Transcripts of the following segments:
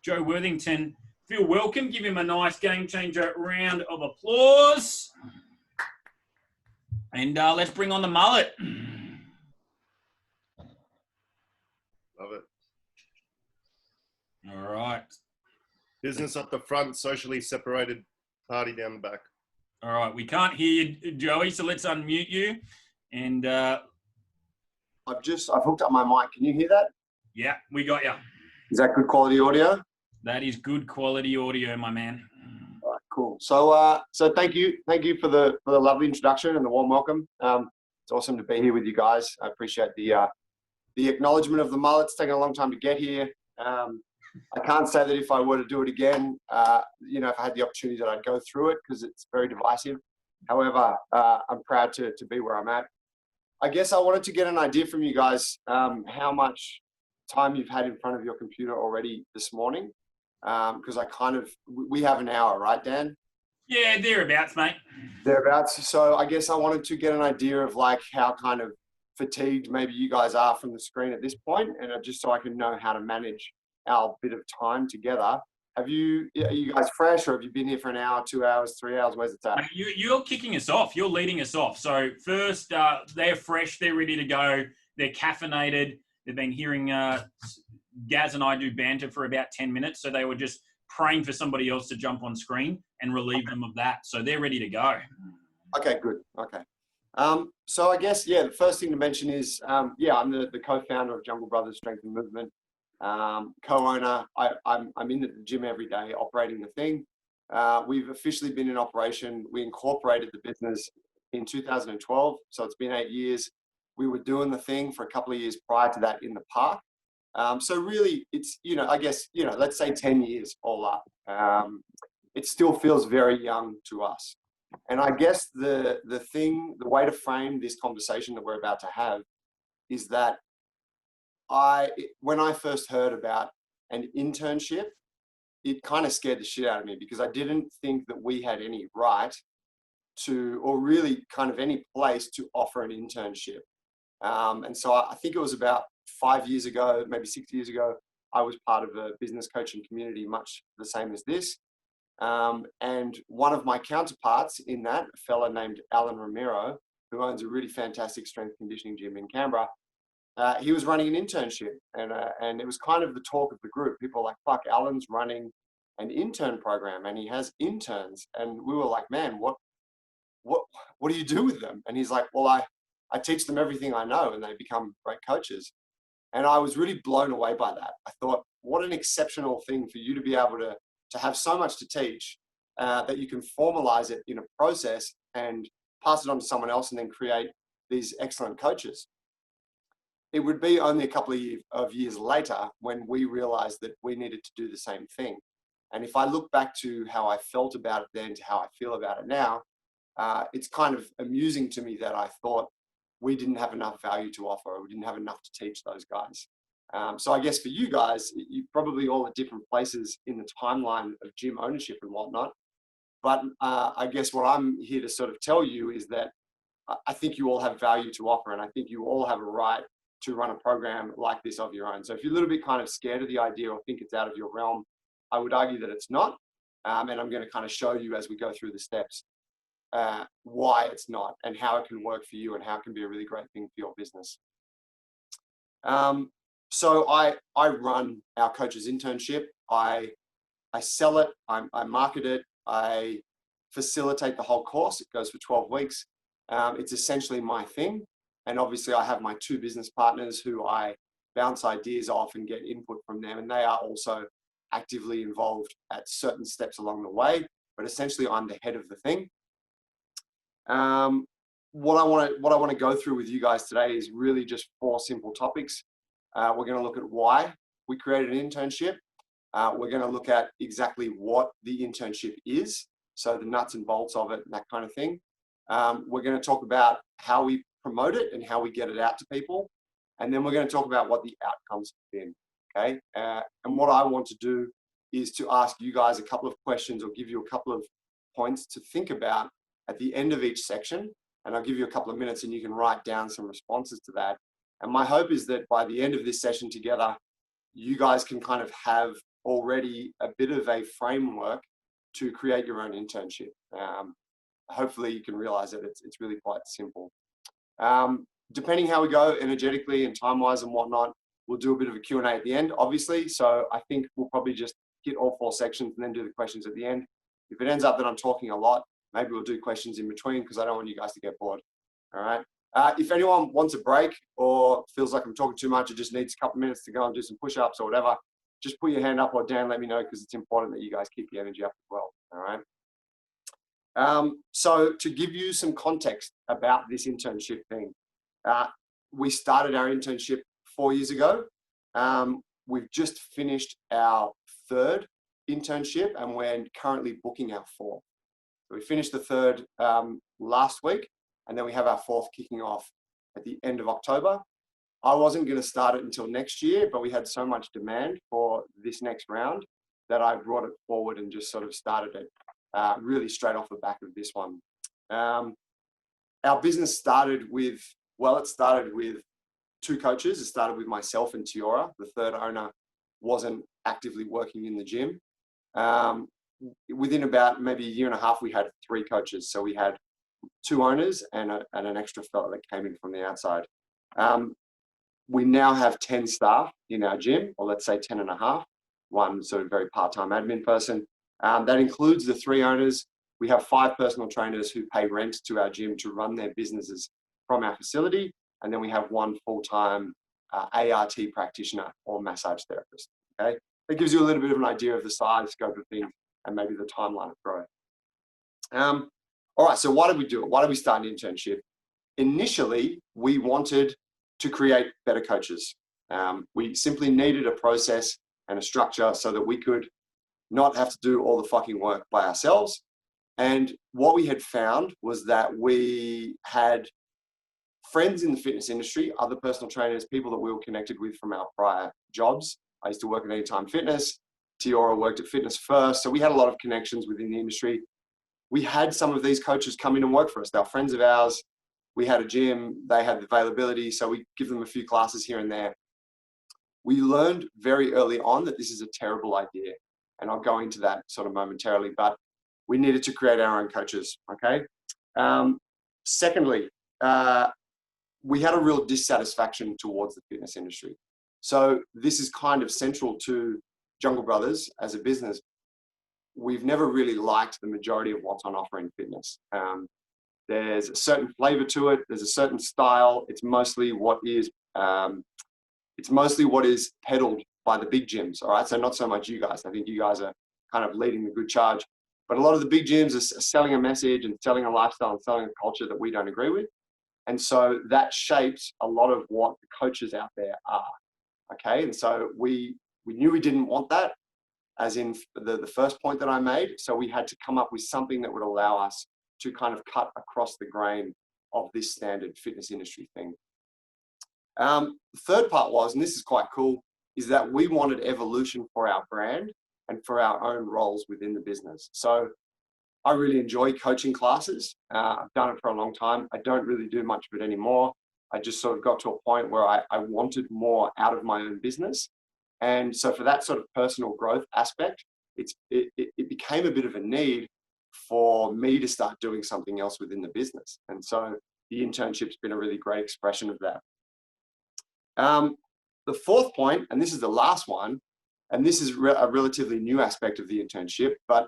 Joe Worthington. Feel welcome. Give him a nice game changer round of applause. And let's bring on the mullet. Love it. All right. Business up the front, socially separated, party down the back. All right. We can't hear you, Joey, so let's unmute you. And I've hooked up my mic. Can you hear that? yeah, we got you. Is that good quality audio? That is good quality audio, my man. All right, cool. So thank you for the lovely introduction and the warm welcome. It's awesome to be here with you guys. I appreciate the acknowledgement of the mullet. It's taken a long time to get here. I can't say that if I were to do it again, if I had the opportunity, that I'd go through it, because it's very divisive. However, I'm proud to be where I'm at. I guess I wanted to get an idea from you guys how much time you've had in front of your computer already this morning, because we have an hour, right, Dan? Yeah, thereabouts, mate. Thereabouts. So I guess I wanted to get an idea of like how kind of fatigued maybe you guys are from the screen at this point, and just so I can know how to manage our bit of time together. Are you guys fresh, or have you been here for an hour, 2 hours, 3 hours? Where's it at? You're kicking us off. You're leading us off. So first, they're fresh. They're ready to go. They're caffeinated. They've been hearing Gaz and I do banter for about 10 minutes. So they were just praying for somebody else to jump on screen and relieve them of that. So they're ready to go. Okay, good. Okay. So I guess, the first thing to mention is, I'm the co-founder of Jungle Brothers Strength and Movement. Co-owner. I'm in the gym every day operating the thing. We've officially been in operation. We incorporated the business in 2012, so it's been 8 years. We were doing the thing for a couple of years prior to that in the park. So really, it's let's say 10 years all up. It still feels very young to us. And I guess the way to frame this conversation that we're about to have is that when I first heard about an internship, it kind of scared the shit out of me, because I didn't think that we had any right to, or really kind of any place to offer an internship. And so I think it was about 5 years ago, maybe 6 years ago, I was part of a business coaching community, much the same as this. And one of my counterparts in that, a fella named Alan Ramiro, who owns a really fantastic strength conditioning gym in Canberra, he was running an internship, and it was kind of the talk of the group. People were like, fuck, Alan's running an intern program and he has interns. And we were like, man, what do you do with them? And he's like, well, I teach them everything I know and they become great coaches. And I was really blown away by that. I thought, what an exceptional thing for you to be able to have so much to teach that you can formalize it in a process and pass it on to someone else and then create these excellent coaches. It would be only a couple of years later when we realized that we needed to do the same thing. And if I look back to how I felt about it then to how I feel about it now, it's kind of amusing to me that I thought we didn't have enough value to offer, or we didn't have enough to teach those guys. So I guess for you guys, you probably all at different places in the timeline of gym ownership and whatnot. But I guess what I'm here to sort of tell you is that I think you all have value to offer, and I think you all have a right to run a program like this of your own. So if you're a little bit kind of scared of the idea or think it's out of your realm, I would argue that it's not. And I'm going to kind of show you as we go through the steps why it's not, and how it can work for you, and how it can be a really great thing for your business. So I run our coaches internship. I sell it, I market it, I facilitate the whole course. It goes for 12 weeks. It's essentially my thing. And obviously I have my two business partners who I bounce ideas off and get input from them. And they are also actively involved at certain steps along the way, but essentially I'm the head of the thing. What I want to go through with you guys today is really just 4 simple topics. We're going to look at why we created an internship. We're going to look at exactly what the internship is, so the nuts and bolts of it and that kind of thing. We're going to talk about how we promote it and how we get it out to people. And then we're going to talk about what the outcomes have been, okay? And what I want to do is to ask you guys a couple of questions, or give you a couple of points to think about at the end of each section. And I'll give you a couple of minutes and you can write down some responses to that. And my hope is that by the end of this session together, you guys can kind of have already a bit of a framework to create your own internship. Hopefully you can realize that it's really quite simple. Depending how we go energetically and time-wise and whatnot, we'll do a bit of a Q&A at the end, obviously. So I think we'll probably just hit all 4 sections and then do the questions at the end. If it ends up that I'm talking a lot, maybe we'll do questions in between because I don't want you guys to get bored. All right. If anyone wants a break or feels like I'm talking too much, or just needs a couple of minutes to go and do some push-ups or whatever, just put your hand up, or Dan, let me know, because it's important that you guys keep the energy up as well. All right. So to give you some context about this internship thing, we started our internship 4 years ago. We've just finished our 3rd internship and we're currently booking our 4th. So we finished the 3rd last week, and then we have our 4th kicking off at the end of October. I wasn't going to start it until next year, but we had so much demand for this next round that I brought it forward and just sort of started it really straight off the back of this one. Our business started with, it started with 2 coaches. It started with myself and Tiora. The 3rd owner wasn't actively working in the gym. Within about maybe a year and a half, we had 3 coaches. So we had 2 owners and an extra fellow that came in from the outside. We now have 10 staff in our gym, or let's say 10 and a half, 1 sort of very part-time admin person. That includes the 3 owners. We have 5 personal trainers who pay rent to our gym to run their businesses from our facility. And then we have 1 full-time ART practitioner or massage therapist. Okay, that gives you a little bit of an idea of the size, scope of things, and maybe the timeline of growth. All right, so why did we do it? Why did we start an internship? Initially, we wanted to create better coaches. We simply needed a process and a structure so that we could not have to do all the fucking work by ourselves. And what we had found was that we had friends in the fitness industry, other personal trainers, people that we were connected with from our prior jobs. I used to work at Anytime Fitness. Tiora worked at Fitness First. So we had a lot of connections within the industry. We had some of these coaches come in and work for us. They were friends of ours. We had a gym. They had the availability. So we give them a few classes here and there. We learned very early on that this is a terrible idea. And I'll go into that sort of momentarily, but we needed to create our own coaches, okay? Secondly, we had a real dissatisfaction towards the fitness industry. So this is kind of central to Jungle Brothers as a business. We've never really liked the majority of what's on offer in fitness. There's a certain flavor to it. There's a certain style. It's mostly what is peddled by the big gyms. All right. So not so much you guys. I think you guys are kind of leading the good charge, but a lot of the big gyms are selling a message and selling a lifestyle and selling a culture that we don't agree with. And so that shapes a lot of what the coaches out there are. Okay. And so we knew we didn't want that, as in the first point that I made. So we had to come up with something that would allow us to kind of cut across the grain of this standard fitness industry thing. The third part was, and this is quite cool, is that we wanted evolution for our brand and for our own roles within the business. So I really enjoy coaching classes. I've done it for a long time. I don't really do much of it anymore. I just sort of got to a point where I wanted more out of my own business. And so for that sort of personal growth aspect, it became a bit of a need for me to start doing something else within the business. And so the internship's been a really great expression of that. The fourth point, and this is the last one, and this is a relatively new aspect of the internship, but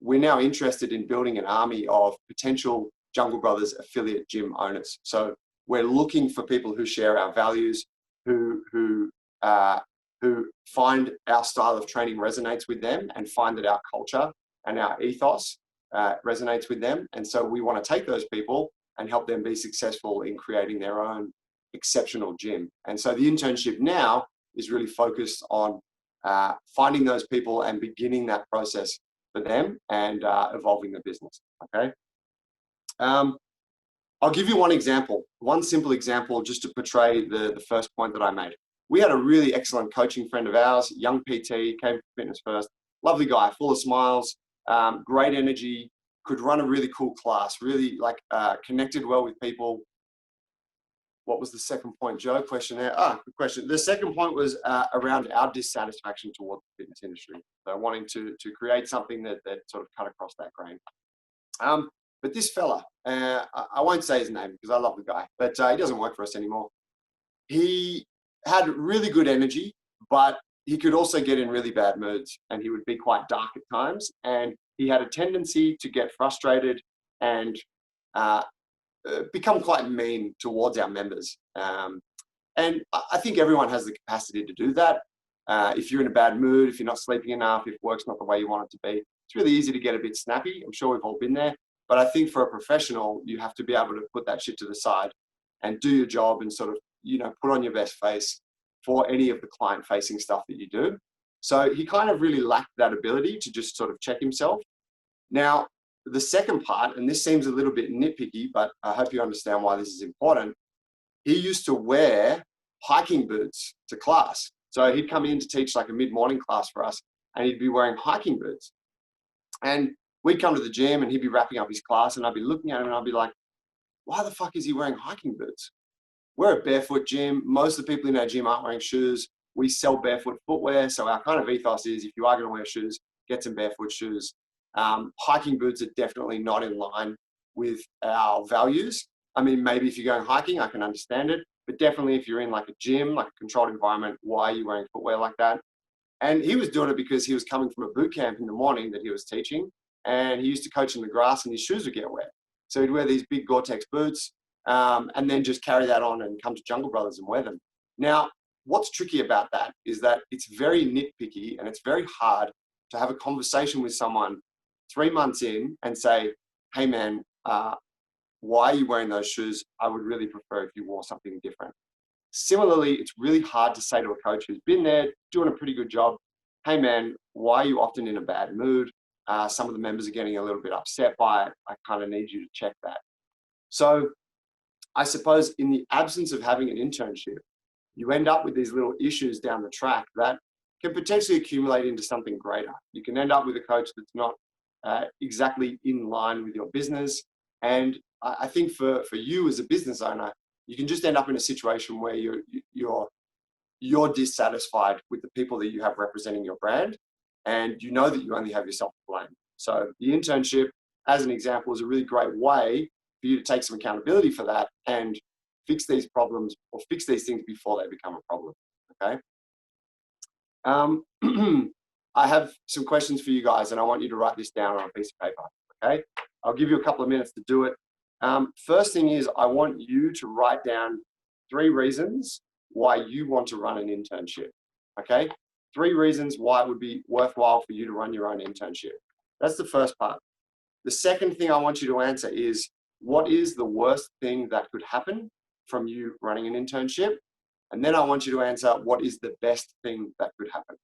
we're now interested in building an army of potential Jungle Brothers affiliate gym owners. So we're looking for people who share our values, who find our style of training resonates with them and find that our culture and our ethos resonates with them. And so we want to take those people and help them be successful in creating their own exceptional gym. And so the internship now is really focused on finding those people and beginning that process for them and evolving the business, okay? I'll give you one example, one simple example just to portray the first point that I made. We had a really excellent coaching friend of ours, young PT, came from Fitness First, lovely guy, full of smiles, great energy, could run a really cool class, really connected well with people. what was the second point, Joe? Question there. Good question. The second point was around our dissatisfaction towards the fitness industry. So wanting to create something that sort of cut across that grain. But this fella, I won't say his name because I love the guy, but he doesn't work for us anymore. He had really good energy, but he could also get in really bad moods, and he would be quite dark at times. And he had a tendency to get frustrated and become quite mean towards our members. And I think everyone has the capacity to do that. If you're in a bad mood, if you're not sleeping enough, if work's not the way you want it to be, it's really easy to get a bit snappy. I'm sure we've all been there. But I think for a professional, you have to be able to put that shit to the side and do your job and sort of, put on your best face for any of the client-facing stuff that you do. So he kind of really lacked that ability to just sort of check himself. Now, the second part, and this seems a little bit nitpicky, but I hope you understand why this is important. He used to wear hiking boots to class. So he'd come in to teach like a mid-morning class for us, and he'd be wearing hiking boots. And we'd come to the gym and he'd be wrapping up his class, and I'd be looking at him and I'd be like, why the fuck is he wearing hiking boots? We're a barefoot gym. Most of the people in our gym aren't wearing shoes. We sell barefoot footwear. So our kind of ethos is if you are going to wear shoes, get some barefoot shoes. Hiking boots are definitely not in line with our values. I mean, maybe if you're going hiking, I can understand it. But definitely if you're in like a gym, like a controlled environment, why are you wearing footwear like that? And he was doing it because he was coming from a boot camp in the morning that he was teaching. And he used to coach in the grass and his shoes would get wet. So he'd wear these big Gore-Tex boots and then just carry that on and come to Jungle Brothers and wear them. Now, what's tricky about that is that it's very nitpicky and it's very hard to have a conversation with someone 3 months in and say, hey man, why are you wearing those shoes? I would really prefer if you wore something different. Similarly, it's really hard to say to a coach who's been there, doing a pretty good job, hey man, why are you often in a bad mood? Some of the members are getting a little bit upset by it. I kind of need you to check that. So I suppose in the absence of having an internship, you end up with these little issues down the track that can potentially accumulate into something greater. You can end up with a coach that's not exactly in line with your business. And I think for you as a business owner, you can just end up in a situation where you're dissatisfied with the people that you have representing your brand, and you know that you only have yourself to blame. So the internship, as an example, is a really great way for you to take some accountability for that and fix these problems or fix these things before they become a problem, okay? I have some questions for you guys, and I want you to write this down on a piece of paper, okay? I'll give you a couple of minutes to do it. First thing is I want you to write down 3 reasons why you want to run an internship, okay? 3 reasons why it would be worthwhile for you to run your own internship. That's the first part. The second thing I want you to answer is, what is the worst thing that could happen from you running an internship? And then I want you to answer, what is the best thing that could happen,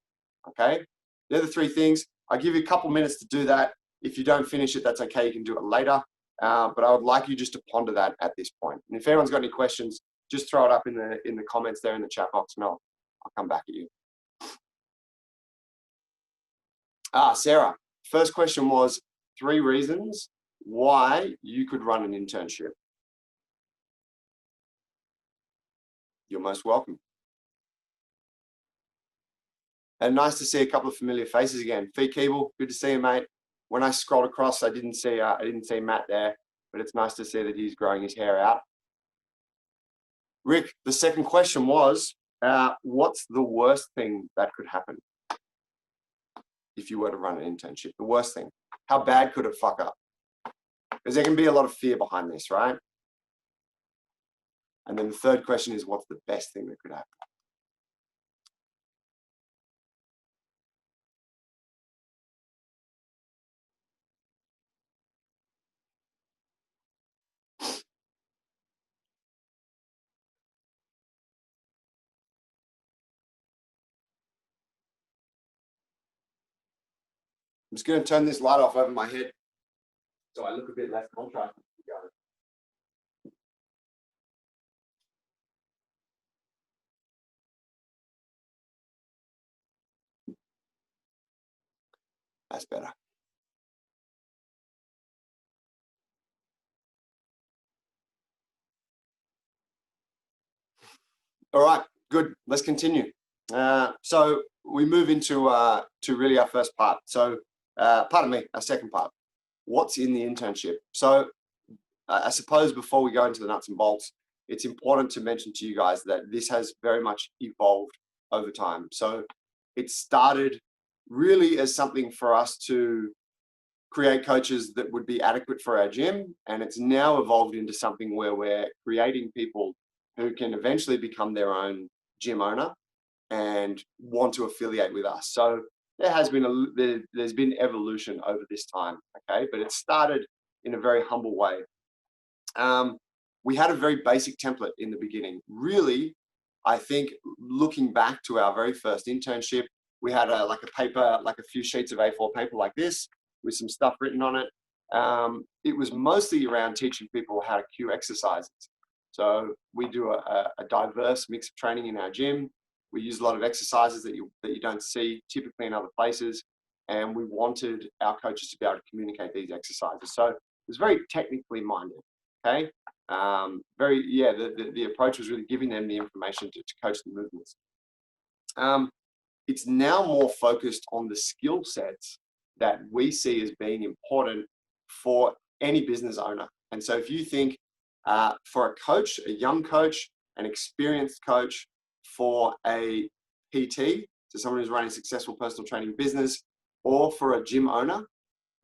okay? They're the 3 things. I'll give you a couple minutes to do that. If you don't finish it, that's okay, you can do it later. But I would like you just to ponder that at this point. And if anyone's got any questions, just throw it up in the comments there in the chat box, and I'll come back at you. Sarah, first question was 3 reasons why you could run an internship. You're most welcome. And nice to see a couple of familiar faces again. Fee Keeble, good to see you, mate. When I scrolled across, I didn't see Matt there, but it's nice to see that he's growing his hair out. Rick, the second question was, what's the worst thing that could happen if you were to run an internship? The worst thing. How bad could it fuck up? Because there can be a lot of fear behind this, right? And then the third question is, what's the best thing that could happen? I'm just going to turn this light off over my head so I look a bit less contrasted. That's better. All right, good. Let's continue. So we move into to really our first part. So, pardon me, our second part. What's in the internship? So, I suppose before we go into the nuts and bolts, it's important to mention to you guys that this has very much evolved over time. So, it started really as something for us to create coaches that would be adequate for our gym, and it's now evolved into something where we're creating people who can eventually become their own gym owner and want to affiliate with us. So there has been there's been evolution over this time, okay? But it started in a very humble way. We had a very basic template in the beginning. Really, I think looking back to our very first internship, we had like a paper, like a few sheets of A4 paper like this with some stuff written on it. It was mostly around teaching people how to cue exercises. So we do a diverse mix of training in our gym. We use a lot of exercises that you don't see typically in other places. And we wanted our coaches to be able to communicate these exercises. So it was very technically minded, okay? The approach was really giving them the information to coach the movements. It's now more focused on the skill sets that we see as being important for any business owner. And so if you think for a coach, a young coach, an experienced coach, for a PT, so someone who's running a successful personal training business, or for a gym owner,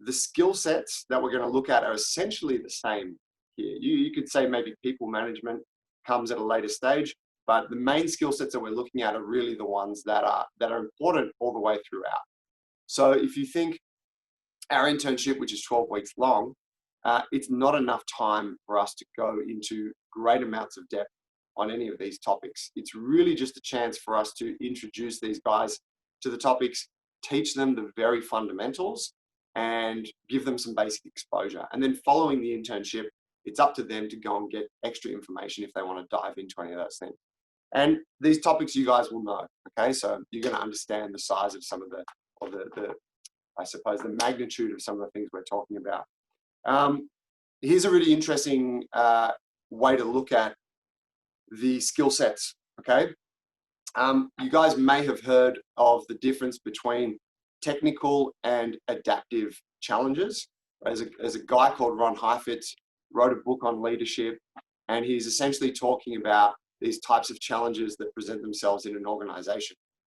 the skill sets that we're going to look at are essentially the same here. You could say maybe people management comes at a later stage, but the main skill sets that we're looking at are really the ones that are important all the way throughout. So if you think our internship, which is 12 weeks long, it's not enough time for us to go into great amounts of depth on any of these topics. It's really just a chance for us to introduce these guys to the topics, teach them the very fundamentals, and give them some basic exposure. And then following the internship, it's up to them to go and get extra information if they want to dive into any of those things. And these topics you guys will know, okay? So you're going to understand the size of some of I suppose, the magnitude of some of the things we're talking about. Here's a really interesting way to look at the skill sets, okay? You guys may have heard of the difference between technical and adaptive challenges. There's a guy called Ron Heifetz wrote a book on leadership, and he's essentially talking about these types of challenges that present themselves in an organization.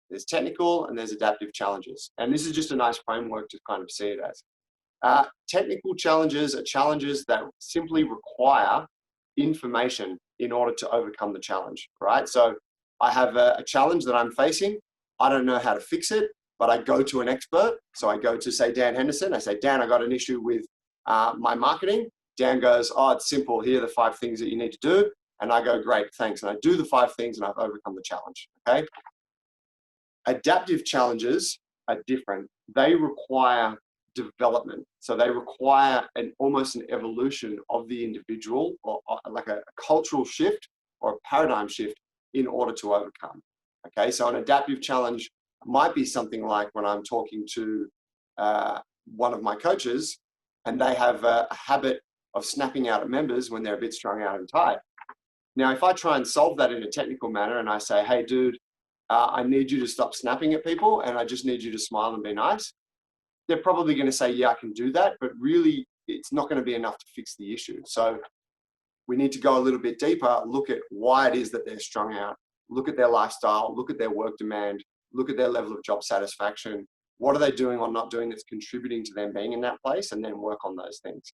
There's technical and there's adaptive challenges. And this is just a nice framework to kind of see it as. Technical challenges are challenges that simply require information in order to overcome the challenge, right? So I have a challenge that I'm facing. I don't know how to fix it, but I go to an expert. So I go to, say, Dan Henderson. I say, Dan, I got an issue with my marketing. Dan goes, oh, it's simple. Here are the 5 things that you need to do. And I go, great, thanks. And I do the 5 things and I've overcome the challenge, okay? Adaptive challenges are different. They require development. So they require almost an evolution of the individual, or like a cultural shift or a paradigm shift in order to overcome. Okay, so an adaptive challenge might be something like when I'm talking to one of my coaches and they have a habit of snapping out at members when they're a bit strung out and tired. Now, if I try and solve that in a technical manner and I say, hey, dude, I need you to stop snapping at people and I just need you to smile and be nice, they're probably going to say, yeah, I can do that, but really it's not going to be enough to fix the issue. So we need to go a little bit deeper, look at why it is that they're strung out, look at their lifestyle, look at their work demand, look at their level of job satisfaction. What are they doing or not doing that's contributing to them being in that place, and then work on those things.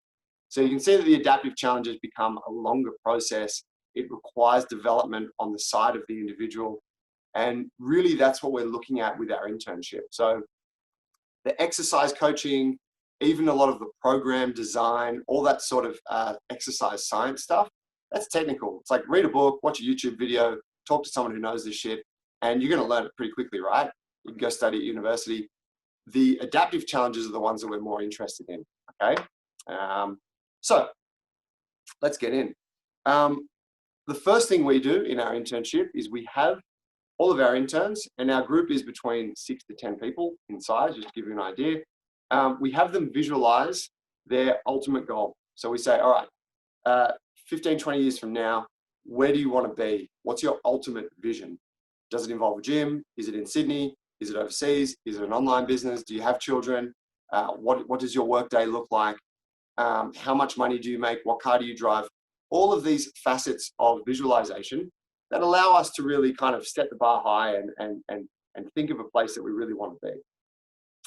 So you can see that the adaptive challenges become a longer process. It requires development on the side of the individual. And really that's what we're looking at with our internship. So the exercise coaching, even a lot of the program design, all that sort of exercise science stuff, that's technical. It's like read a book, watch a YouTube video, talk to someone who knows this shit, and you're going to learn it pretty quickly, right? You can go study at university. The adaptive challenges are the ones that we're more interested in, okay? So let's get in. The first thing we do in our internship is we have all of our interns, and our group is between 6 to 10 people in size, just to give you an idea. We have them visualize their ultimate goal. So we say, all right, 15, 20 years from now, where do you want to be? What's your ultimate vision? Does it involve a gym? Is it in Sydney? Is it overseas? Is it an online business? Do you have children? What does your workday look like? How much money do you make? What car do you drive? All of these facets of visualization that allow us to really kind of set the bar high and think of a place that we really want to be.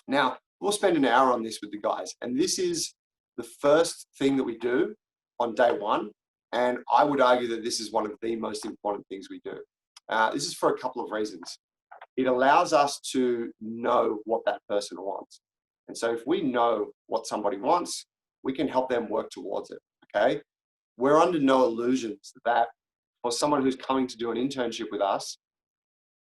Now, we'll spend an hour on this with the guys, and this is the first thing that we do on day one, and I would argue that this is one of the most important things we do. This is for a couple of reasons. It allows us to know what that person wants. And so if we know what somebody wants, we can help them work towards it, okay? We're under no illusions that for someone who's coming to do an internship with us,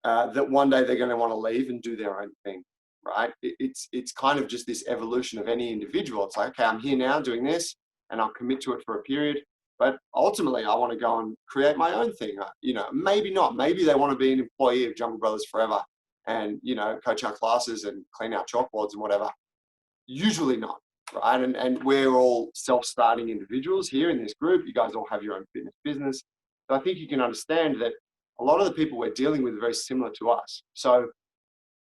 that one day they're going to want to leave and do their own thing, right? It's kind of just this evolution of any individual. It's like, okay, I'm here now doing this, and I'll commit to it for a period, but ultimately I want to go and create my own thing. You know, maybe not. Maybe they want to be an employee of Jungle Brothers forever and, you know, coach our classes and clean our chalkboards and whatever. Usually not, right? And we're all self-starting individuals here in this group. You guys all have your own fitness business. So I think you can understand that a lot of the people we're dealing with are very similar to us. So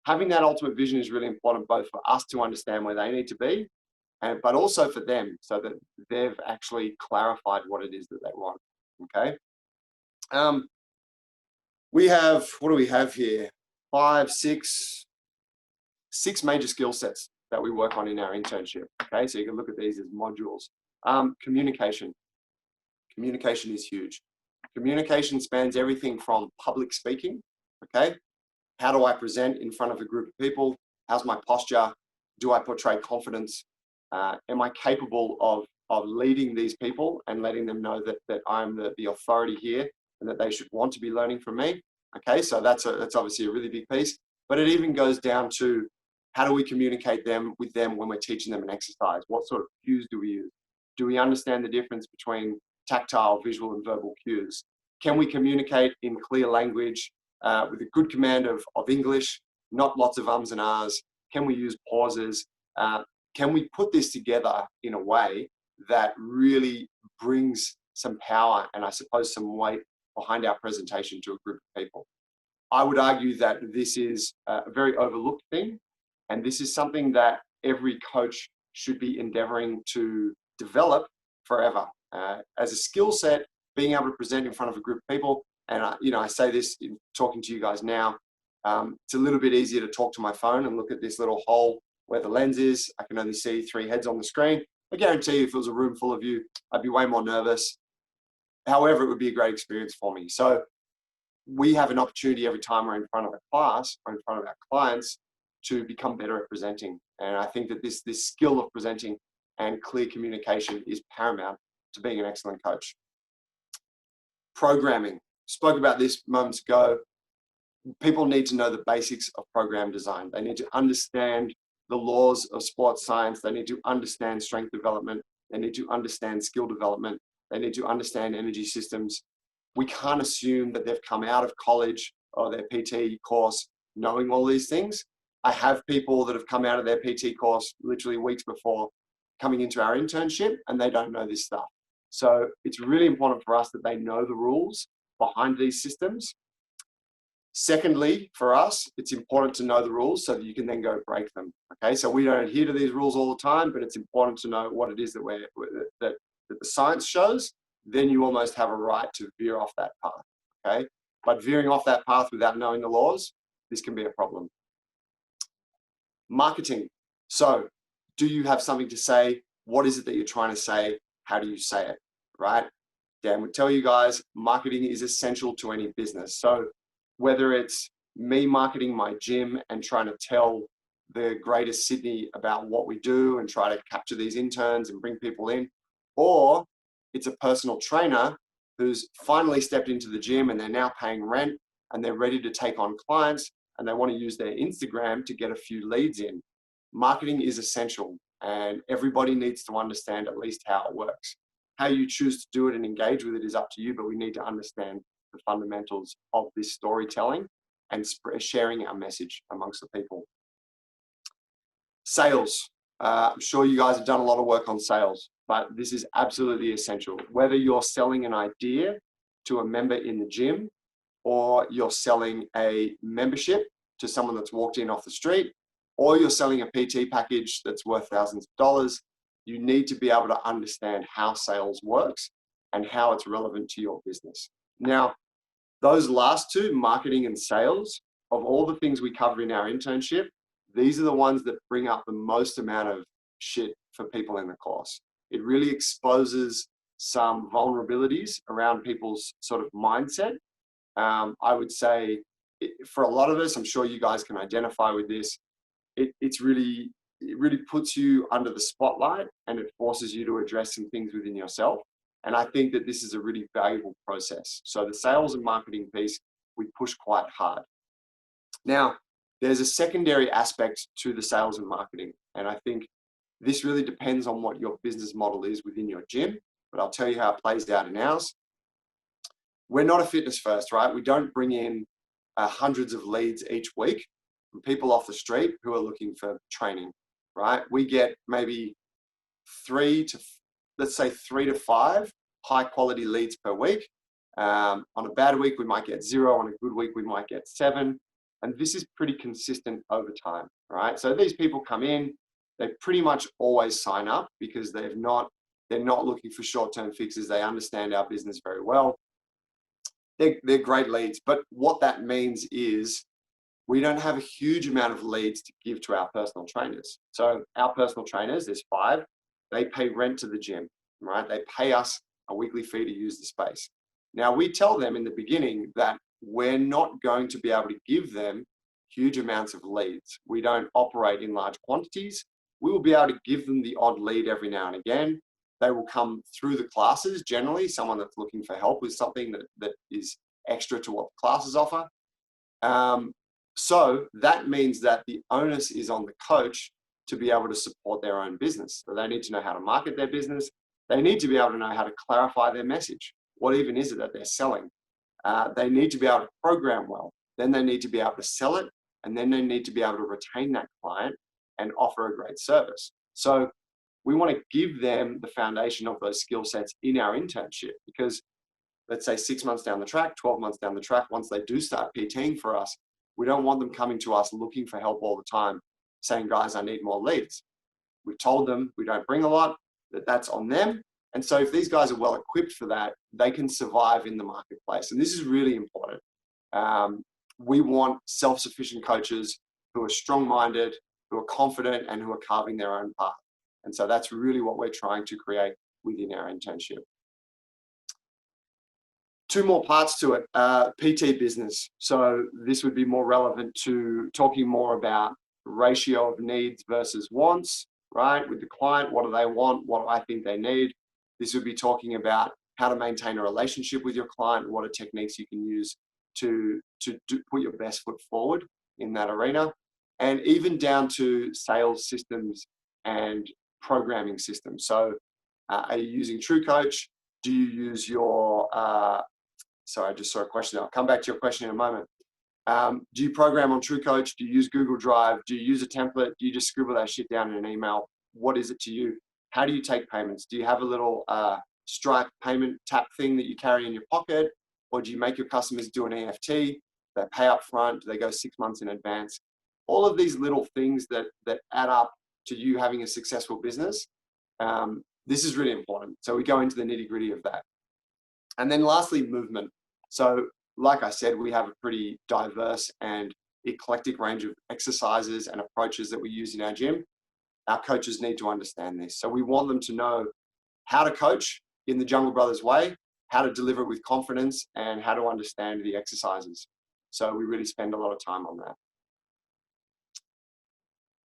having that ultimate vision is really important, both for us to understand where they need to be, but also for them, so that they've actually clarified what it is that they want, okay? We have, what do we have here? Six major skill sets that we work on in our internship, okay? So you can look at these as modules. Communication. Communication is huge. Communication spans everything from public speaking, okay? How do I present in front of a group of people? How's my posture? Do I portray confidence? Am I capable of leading these people and letting them know that I'm the authority here and that they should want to be learning from me? Okay, so that's obviously a really big piece, but it even goes down to how do we communicate with them when we're teaching them an exercise? What sort of cues do we use? Do we understand the difference between tactile, visual, and verbal cues? Can we communicate in clear language with a good command of English, not lots of ums and ahs? Can we use pauses? Can we put this together in a way that really brings some power and I suppose some weight behind our presentation to a group of people? I would argue that this is a very overlooked thing, and this is something that every coach should be endeavoring to develop forever. As a skill set, being able to present in front of a group of people, and I say this in talking to you guys now, it's a little bit easier to talk to my phone and look at this little hole where the lens is. I can only see 3 heads on the screen. I guarantee you if it was a room full of you, I'd be way more nervous. However, it would be a great experience for me. So we have an opportunity every time we're in front of a class or in front of our clients to become better at presenting. And I think that this skill of presenting and clear communication is paramount to being an excellent coach. Programming. Spoke about this moments ago. People need to know the basics of program design. They need to understand the laws of sports science. They need to understand strength development. They need to understand skill development. They need to understand energy systems. We can't assume that they've come out of college or their PT course knowing all these things. I have people that have come out of their PT course literally weeks before coming into our internship, and they don't know this stuff. So it's really important for us that they know the rules behind these systems. Secondly, for us, it's important to know the rules so that you can then go break them. Okay, so we don't adhere to these rules all the time, but it's important to know what it is that that the science shows. Then you almost have a right to veer off that path. Okay, but veering off that path without knowing the laws, this can be a problem. Marketing. So, do you have something to say? What is it that you're trying to say? How do you say it? Right? Dan would tell you guys, marketing is essential to any business. So, whether it's me marketing my gym and trying to tell the greater Sydney about what we do and try to capture these interns and bring people in, or it's a personal trainer who's finally stepped into the gym and they're now paying rent and they're ready to take on clients and they want to use their Instagram to get a few leads in. Marketing is essential and everybody needs to understand at least how it works. How you choose to do it and engage with it is up to you, but we need to understand the fundamentals of this storytelling and sharing our message amongst the people. Sales. I'm sure you guys have done a lot of work on sales, but this is absolutely essential. Whether you're selling an idea to a member in the gym, or you're selling a membership to someone that's walked in off the street, or you're selling a PT package that's worth thousands of dollars, you need to be able to understand how sales works and how it's relevant to your business. Now, those last two, marketing and sales, of all the things we cover in our internship, these are the ones that bring up the most amount of shit for people in the course. It really exposes some vulnerabilities around people's sort of mindset. I would say for a lot of us, I'm sure you guys can identify with this, it really puts you under the spotlight, and it forces you to address some things within yourself. And I think that this is a really valuable process. So the sales and marketing piece, we push quite hard. Now, there's a secondary aspect to the sales and marketing. And I think this really depends on what your business model is within your gym, but I'll tell you how it plays out in ours. We're not a fitness first, right? We don't bring in hundreds of leads each week from people off the street who are looking for training, right? We get maybe 3 to 5 high quality leads per week. On a bad week, we might get 0. On a good week, we might get 7. And this is pretty consistent over time, right? So these people come in, they pretty much always sign up because they're not looking for short-term fixes. They understand our business very well. They're great leads. But what that means is we don't have a huge amount of leads to give to our personal trainers. So our personal trainers, there's 5, they pay rent to the gym, right? They pay us a weekly fee to use the space. Now, we tell them in the beginning that we're not going to be able to give them huge amounts of leads. We don't operate in large quantities. We will be able to give them the odd lead every now and again. They will come through the classes, generally, someone that's looking for help with something that is extra to what the classes offer. So that means that the onus is on the coach to be able to support their own business. So they need to know how to market their business. They need to be able to know how to clarify their message. What even is it that they're selling? They need to be able to program well. Then they need to be able to sell it. And then they need to be able to retain that client and offer a great service. So we want to give them the foundation of those skill sets in our internship, because let's say 6 months down the track, 12 months down the track, once they do start PTing for us, we don't want them coming to us looking for help all the time, saying, guys, I need more leads. We've told them we don't bring a lot, that's on them. And so if these guys are well equipped for that, they can survive in the marketplace. And this is really important. We want self-sufficient coaches who are strong-minded, who are confident, and who are carving their own path. And so that's really what we're trying to create within our internship. 2 more parts to it. PT business. So this would be more relevant to talking more about ratio of needs versus wants, right? With the client, what do they want? What do I think they need? This would be talking about how to maintain a relationship with your client, what are techniques you can use to put your best foot forward in that arena, and even down to sales systems and programming systems. So are you using TrueCoach? Do you use your, sorry, I just saw a question. I'll come back to your question in a moment. Do you program on TrueCoach? Do you use Google Drive? Do you use a template? Do you just scribble that shit down in an email? What is it to you? How do you take payments? Do you have a little Stripe payment tap thing that you carry in your pocket? Or do you make your customers do an EFT? They pay up front? Do they go 6 months in advance? All of these little things that add up to you having a successful business. This is really important. So we go into the nitty gritty of that. And then lastly, movement. So like I said, we have a pretty diverse and eclectic range of exercises and approaches that we use in our gym. Our coaches need to understand this. So we want them to know how to coach in the Jungle Brothers way, how to deliver it with confidence, and how to understand the exercises. So we really spend a lot of time on that.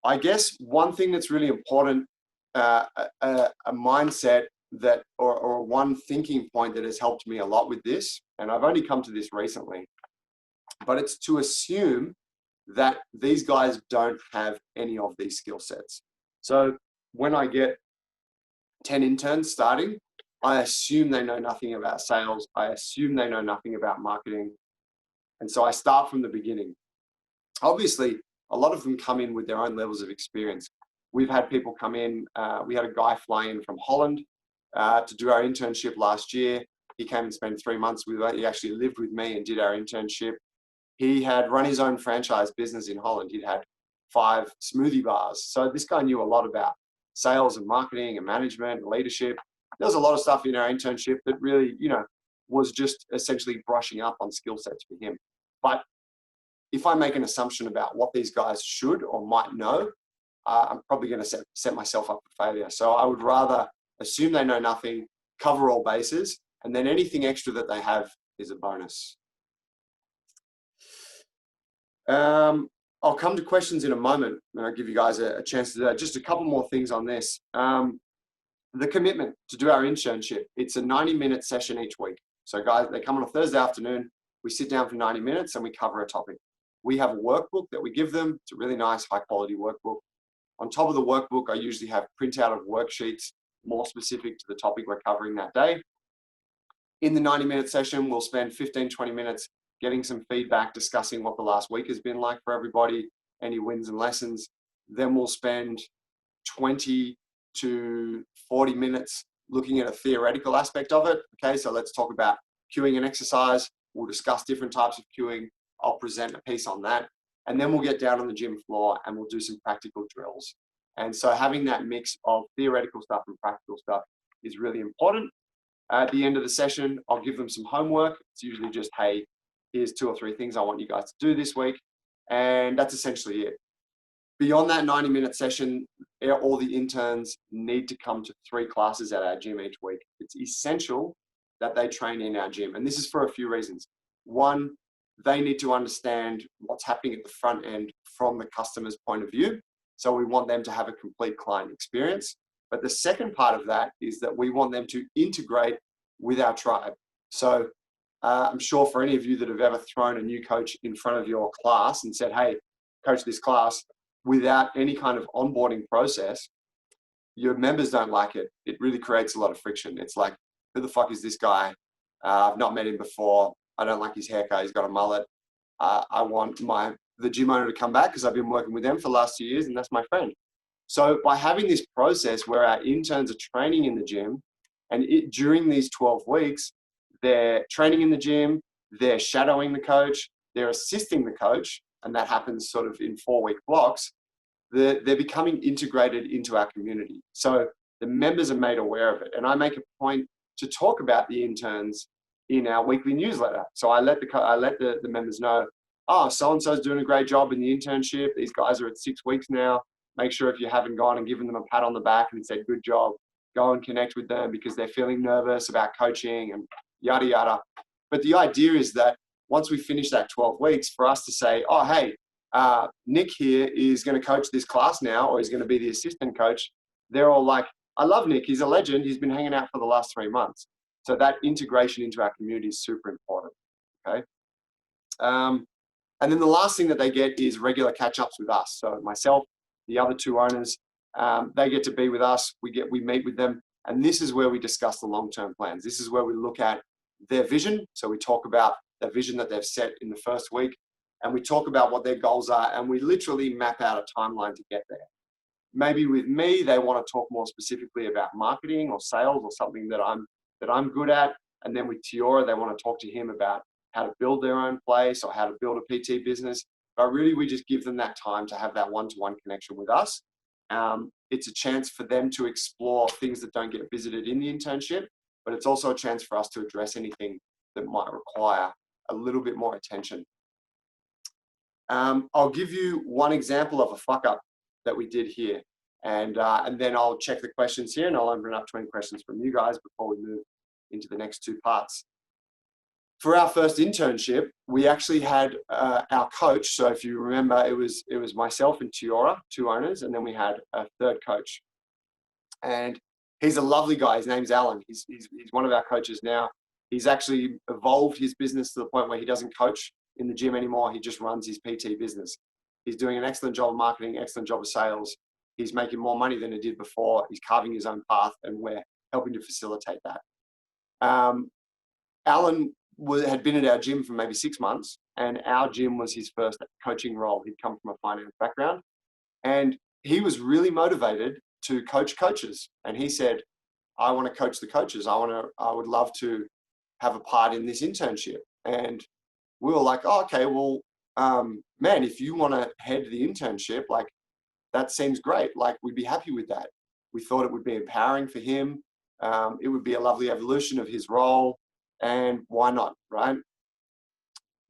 I guess one thing that's really important, a mindset that, or one thinking point that has helped me a lot with this, and I've only come to this recently, but it's to assume that these guys don't have any of these skill sets. So when I get 10 interns starting, I assume they know nothing about sales. I assume they know nothing about marketing. And so I start from the beginning. Obviously, a lot of them come in with their own levels of experience. We've had people come in, we had a guy fly in from Holland to do our internship last year. He came and spent 3 months with us. He actually lived with me and did our internship. He had run his own franchise business in Holland. He'd had 5 smoothie bars. So this guy knew a lot about sales and marketing and management and leadership. There was a lot of stuff in our internship that really, was just essentially brushing up on skill sets for him. But if I make an assumption about what these guys should or might know, I'm probably going to set myself up for failure. So I would rather assume they know nothing, cover all bases, and then anything extra that they have is a bonus. I'll come to questions in a moment, and I'll give you guys a chance to do that. Just a couple more things on this. The commitment to do our internship, it's a 90-minute session each week. So guys, they come on a Thursday afternoon, we sit down for 90 minutes and we cover a topic. We have a workbook that we give them. It's a really nice, high-quality workbook. On top of the workbook, I usually have printout of worksheets more specific to the topic we're covering that day. In the 90-minute session, we'll spend 15, 20 minutes getting some feedback, discussing what the last week has been like for everybody, any wins and lessons. Then we'll spend 20 to 40 minutes looking at a theoretical aspect of it. Okay, so let's talk about cueing and exercise. We'll discuss different types of cueing. I'll present a piece on that. And then we'll get down on the gym floor and we'll do some practical drills. And so having that mix of theoretical stuff and practical stuff is really important. At the end of the session, I'll give them some homework. It's usually just, hey, here's 2 or 3 things I want you guys to do this week. And that's essentially it. Beyond that 90-minute session, all the interns need to come to 3 classes at our gym each week. It's essential that they train in our gym. And this is for a few reasons. One, they need to understand what's happening at the front end from the customer's point of view. So we want them to have a complete client experience. But the second part of that is that we want them to integrate with our tribe. So I'm sure for any of you that have ever thrown a new coach in front of your class and said, hey, coach this class, without any kind of onboarding process, your members don't like it. It really creates a lot of friction. It's like, who the fuck is this guy? I've not met him before. I don't like his haircut. He's got a mullet. I want the gym owner to come back because I've been working with them for the last 2 years and that's my friend. So by having this process where our interns are training in the gym and during these 12 weeks, they're training in the gym, they're shadowing the coach, they're assisting the coach, and that happens sort of in 4-week blocks, they're becoming integrated into our community. So the members are made aware of it. And I make a point to talk about the interns in our weekly newsletter. So I let the members know, oh, so-and-so's doing a great job in the internship. These guys are at 6 weeks now. Make sure if you haven't gone and given them a pat on the back and said, good job, go and connect with them because they're feeling nervous about coaching and yada, yada. But the idea is that once we finish that 12 weeks, for us to say, oh, hey, Nick here is going to coach this class now, or he's going to be the assistant coach. They're all like, I love Nick. He's a legend. He's been hanging out for the last 3 months. So that integration into our community is super important. Okay. And then the last thing that they get is regular catch-ups with us. So myself, the other 2 owners, they get to be with us. We meet with them. And this is where we discuss the long-term plans. This is where we look at their vision. So we talk about the vision that they've set in the first week, and we talk about what their goals are, and we literally map out a timeline to get there. Maybe with me, they want to talk more specifically about marketing or sales or something that I'm good at. And then with Tiora, they want to talk to him about how to build their own place or how to build a PT business. But really, we just give them that time to have that one-to-one connection with us. It's a chance for them to explore things that don't get visited in the internship, but it's also a chance for us to address anything that might require a little bit more attention. I'll give you one example of a fuck up that we did here. And then I'll check the questions here and I'll open up 20 questions from you guys before we move into the next 2 parts. For our first internship, we actually had our coach. So if you remember, it was myself and Tiora, 2 owners, and then we had a 3rd coach. And he's a lovely guy. His name's Alan. He's one of our coaches now. He's actually evolved his business to the point where he doesn't coach in the gym anymore. He just runs his PT business. He's doing an excellent job of marketing, excellent job of sales. He's making more money than he did before. He's carving his own path, and we're helping to facilitate that. Alan had been at our gym for maybe 6 months, and our gym was his first coaching role. He'd come from a finance background, and he was really motivated to coach coaches. And he said, I want to coach the coaches. I would love to have a part in this internship. And we were like, oh, okay, well, man, if you want to head the internship, like, that seems great. Like, we'd be happy with that. We thought it would be empowering for him. It would be a lovely evolution of his role, and why not, right?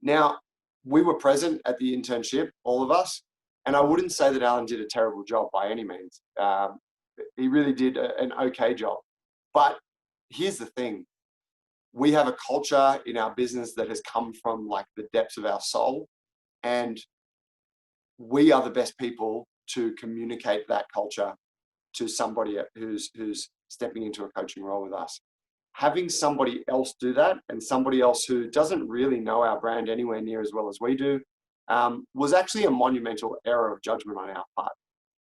Now, we were present at the internship, all of us, and I wouldn't say that Alan did a terrible job by any means. He really did an okay job. But here's the thing. We have a culture in our business that has come from like the depths of our soul, and we are the best people to communicate that culture to somebody who's stepping into a coaching role with us. Having somebody else do that, and somebody else who doesn't really know our brand anywhere near as well as we do, was actually a monumental error of judgment on our part,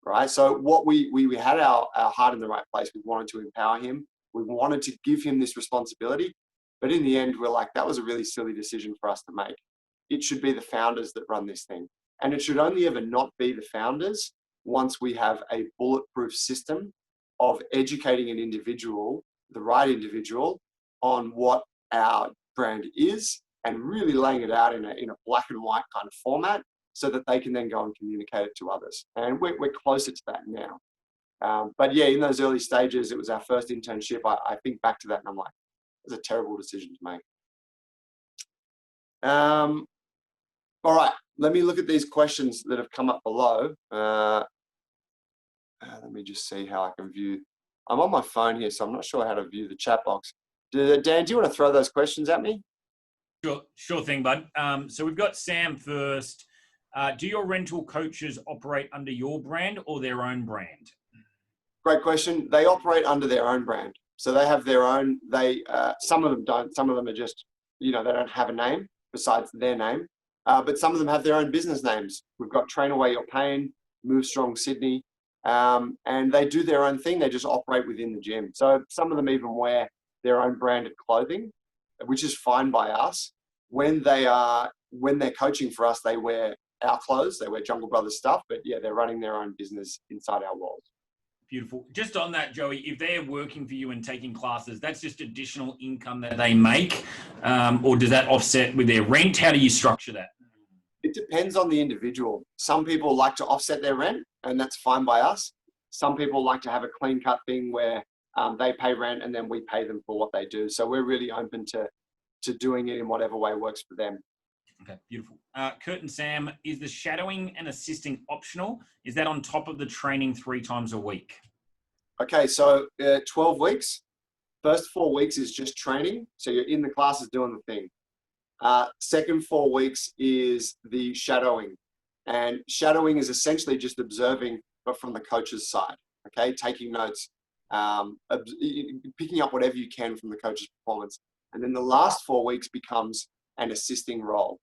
right? So what we had our heart in the right place. We wanted to empower him. We wanted to give him this responsibility. But in the end, we're like, that was a really silly decision for us to make. It should be the founders that run this thing. And it should only ever not be the founders once we have a bulletproof system of educating an individual, the right individual, on what our brand is, and really laying it out in a black and white kind of format so that they can then go and communicate it to others. And we're closer to that now. But yeah, in those early stages, it was our first internship. I think back to that and I'm like, it was a terrible decision to make. All right, let me look at these questions that have come up below. Let me just see how I can view. I'm on my phone here, so I'm not sure how to view the chat box. Dan, do you want to throw those questions at me? Sure thing, bud. So we've got Sam first. Do your rental coaches operate under your brand or their own brand? Great question. They operate under their own brand. So they have their own, some of them don't. Some of them are just, they don't have a name besides their name. But some of them have their own business names. We've got Train Away Your Pain, Move Strong Sydney, and they do their own thing. They just operate within the gym. So some of them even wear their own branded clothing, which is fine by us. When they're coaching for us, they wear our clothes, they wear Jungle Brothers stuff, but yeah, they're running their own business inside our walls. Beautiful. Just on that, Joey, if they're working for you and taking classes, that's just additional income that they make, or does that offset with their rent? How do you structure that? It depends on the individual. Some people like to offset their rent, and that's fine by us. Some people like to have a clean cut thing where they pay rent and then we pay them for what they do. So we're really open to doing it in whatever way works for them. Okay, beautiful. Kurt and Sam, is the shadowing and assisting optional? Is that on top of the training 3 times a week? Okay, so 12 weeks. First 4 weeks is just training. So you're in the classes doing the thing. Second 4 weeks is the shadowing. And shadowing is essentially just observing, but from the coach's side, okay? Taking notes, picking up whatever you can from the coach's performance. And then the last 4 weeks becomes an assisting role.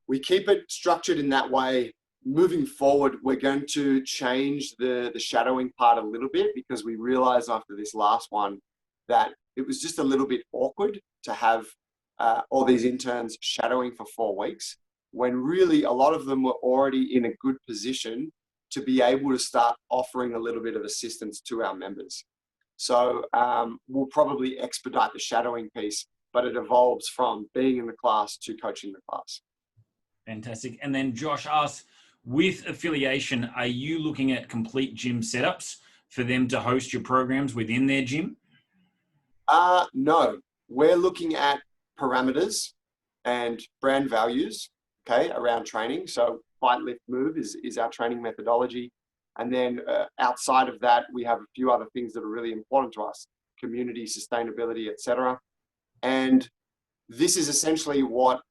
We keep it structured in that way. Moving forward, we're going to change the shadowing part a little bit because we realized after this last one that it was just a little bit awkward to have all these interns shadowing for 4 weeks when really a lot of them were already in a good position to be able to start offering a little bit of assistance to our members. So we'll probably expedite the shadowing piece, but it evolves from being in the class to coaching the class. Fantastic. And then Josh asks, with affiliation, are you looking at complete gym setups for them to host your programs within their gym? No, we're looking at parameters and brand values, okay, around training. So fight, lift, move is our training methodology. And then outside of that, we have a few other things that are really important to us: community, sustainability, etc. And this is essentially what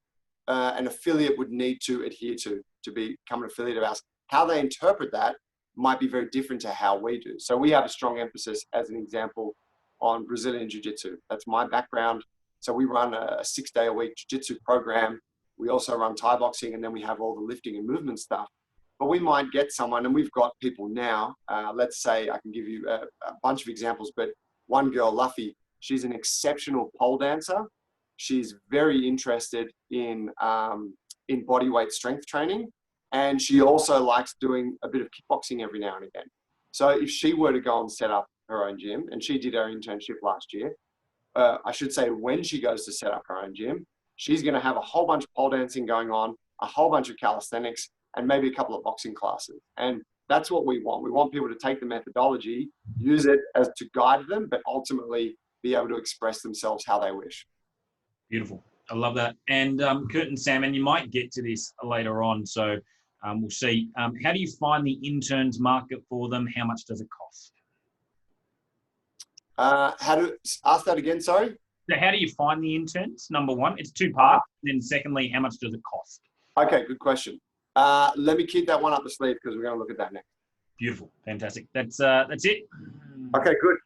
an affiliate would need to adhere to become an affiliate of ours. How they interpret that might be very different to how we do. So we have a strong emphasis, as an example, on Brazilian Jiu-Jitsu. That's my background. So we run a 6-day-a-week Jiu-Jitsu program. We also run Thai boxing, and then we have all the lifting and movement stuff. But we might get someone, and we've got people now. Let's say I can give you a bunch of examples, but one girl, Luffy, she's an exceptional pole dancer. She's very interested in bodyweight strength training, and she also likes doing a bit of kickboxing every now and again. So if she were to go and set up her own gym, and she did her internship last year, I should say when she goes to set up her own gym, she's going to have a whole bunch of pole dancing going on, a whole bunch of calisthenics, and maybe a couple of boxing classes. And that's what we want. We want people to take the methodology, use it as to guide them, but ultimately be able to express themselves how they wish. Beautiful. I love that. And Kurt and Sam, and you might get to this later on, so we'll see. How do you find the interns market for them? How much does it cost? Ask that again, sorry? So how do you find the interns? Number one, it's two parts. And then secondly, how much does it cost? Okay, good question. Let me keep that one up the sleeve because we're going to look at that next. Beautiful. Fantastic. That's it. Okay, good.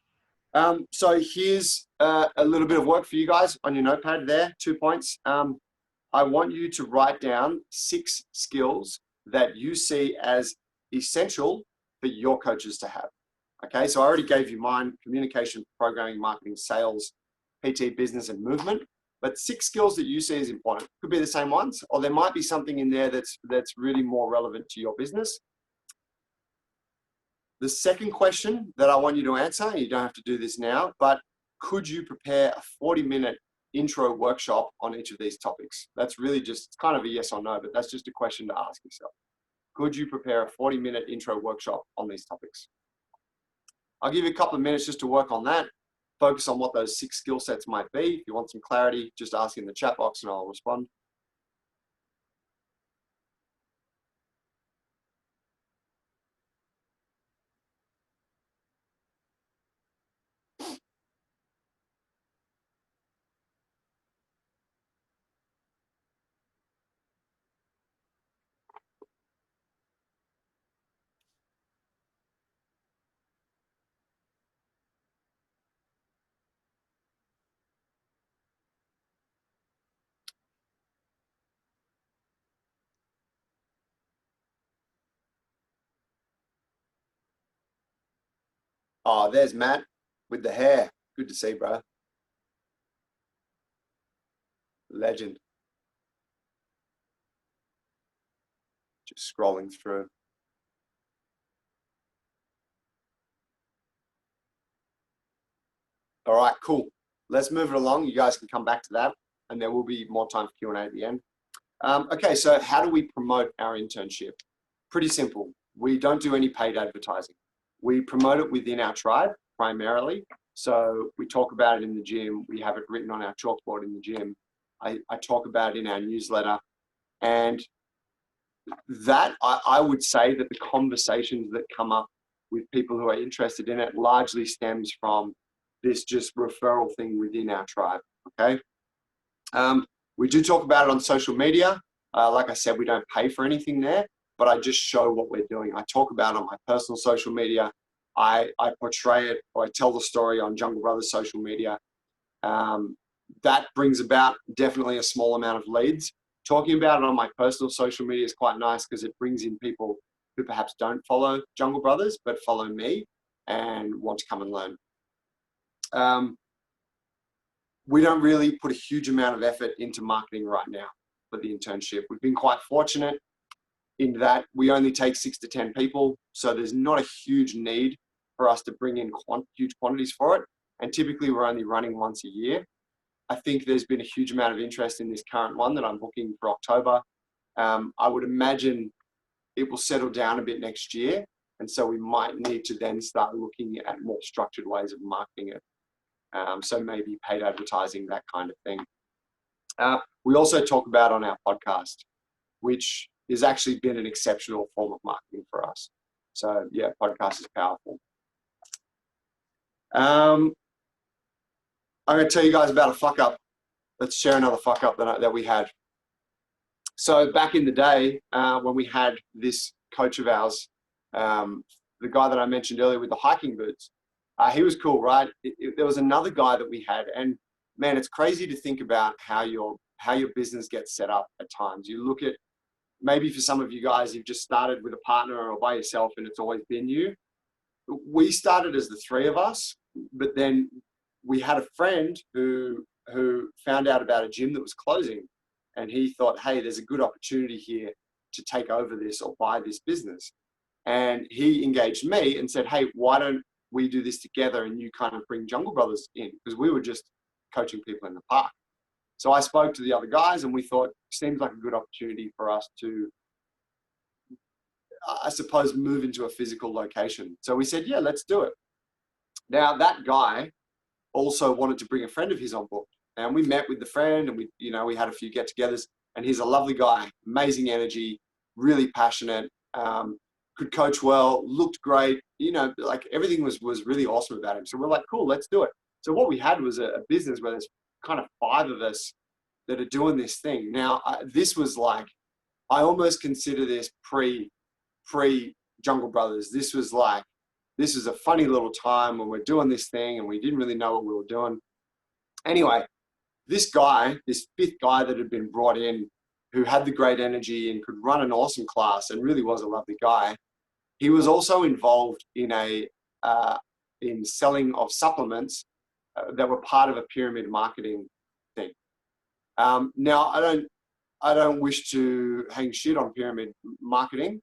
So here's a little bit of work for you guys on your notepad there, 2 points. I want you to write down 6 skills that you see as essential for your coaches to have. Okay, so I already gave you mine: communication, programming, marketing, sales, PT, business, and movement. But 6 skills that you see as important. Could be the same ones, or there might be something in there that's really more relevant to your business. The second question that I want you to answer, you don't have to do this now, but could you prepare a 40-minute intro workshop on each of these topics? That's really just, it's kind of a yes or no, but that's just a question to ask yourself. Could you prepare a 40-minute intro workshop on these topics? I'll give you a couple of minutes just to work on that. Focus on what those 6 skill sets might be. If you want some clarity, just ask in the chat box and I'll respond. Oh, there's Matt with the hair. Good to see, bro. Legend. Just scrolling through. All right, cool. Let's move it along. You guys can come back to that, and there will be more time for Q&A at the end. Okay, so how do we promote our internship? Pretty simple. We don't do any paid advertising. We promote it within our tribe primarily. So we talk about it in the gym. We have it written on our chalkboard in the gym. I talk about it in our newsletter. And that, I would say that the conversations that come up with people who are interested in it largely stems from this just referral thing within our tribe, okay? We do talk about it on social media. Like I said, we don't pay for anything there, but I just show what we're doing. I talk about it on my personal social media. I portray it, or I tell the story on Jungle Brothers social media. That brings about definitely a small amount of leads. Talking about it on my personal social media is quite nice because it brings in people who perhaps don't follow Jungle Brothers, but follow me and want to come and learn. We don't really put a huge amount of effort into marketing right now for the internship. We've been quite fortunate in that we only take 6 to 10 people. So there's not a huge need for us to bring in huge quantities for it. And typically we're only running once a year. I think there's been a huge amount of interest in this current one that I'm booking for October. I would imagine it will settle down a bit next year. And so we might need to then start looking at more structured ways of marketing it. So maybe paid advertising, that kind of thing. We also talk about on our podcast, which has actually been an exceptional form of marketing for us. So yeah, podcast is powerful. I'm going to tell you guys about a fuck up. Let's share another fuck up that we had. So back in the day, when we had this coach of ours, the guy that I mentioned earlier with the hiking boots, he was cool, right? There was another guy that we had, and man, it's crazy to think about how your business gets set up at times. You look at, maybe for some of you guys, you've just started with a partner or by yourself and it's always been you. We started as the 3 of us, but then we had a friend who found out about a gym that was closing, and he thought, hey, there's a good opportunity here to take over this or buy this business. And he engaged me and said, hey, why don't we do this together and you kind of bring Jungle Brothers in? Because we were just coaching people in the park. So I spoke to the other guys and we thought, seems like a good opportunity for us to, I suppose, move into a physical location. So we said, yeah, let's do it. Now that guy also wanted to bring a friend of his on board. And we met with the friend and we had a few get-togethers, and he's a lovely guy, amazing energy, really passionate, could coach well, looked great, like everything was really awesome about him. So we're like, cool, let's do it. So what we had was a business where there's kind of 5 of us that are doing this thing. Now, this was like, I almost consider this pre Jungle Brothers. This was a funny little time when we're doing this thing and we didn't really know what we were doing. Anyway, this 5th guy that had been brought in, who had the great energy and could run an awesome class and really was a lovely guy, he was also involved in in selling of supplements that were part of a pyramid marketing thing. Now, I don't wish to hang shit on pyramid marketing,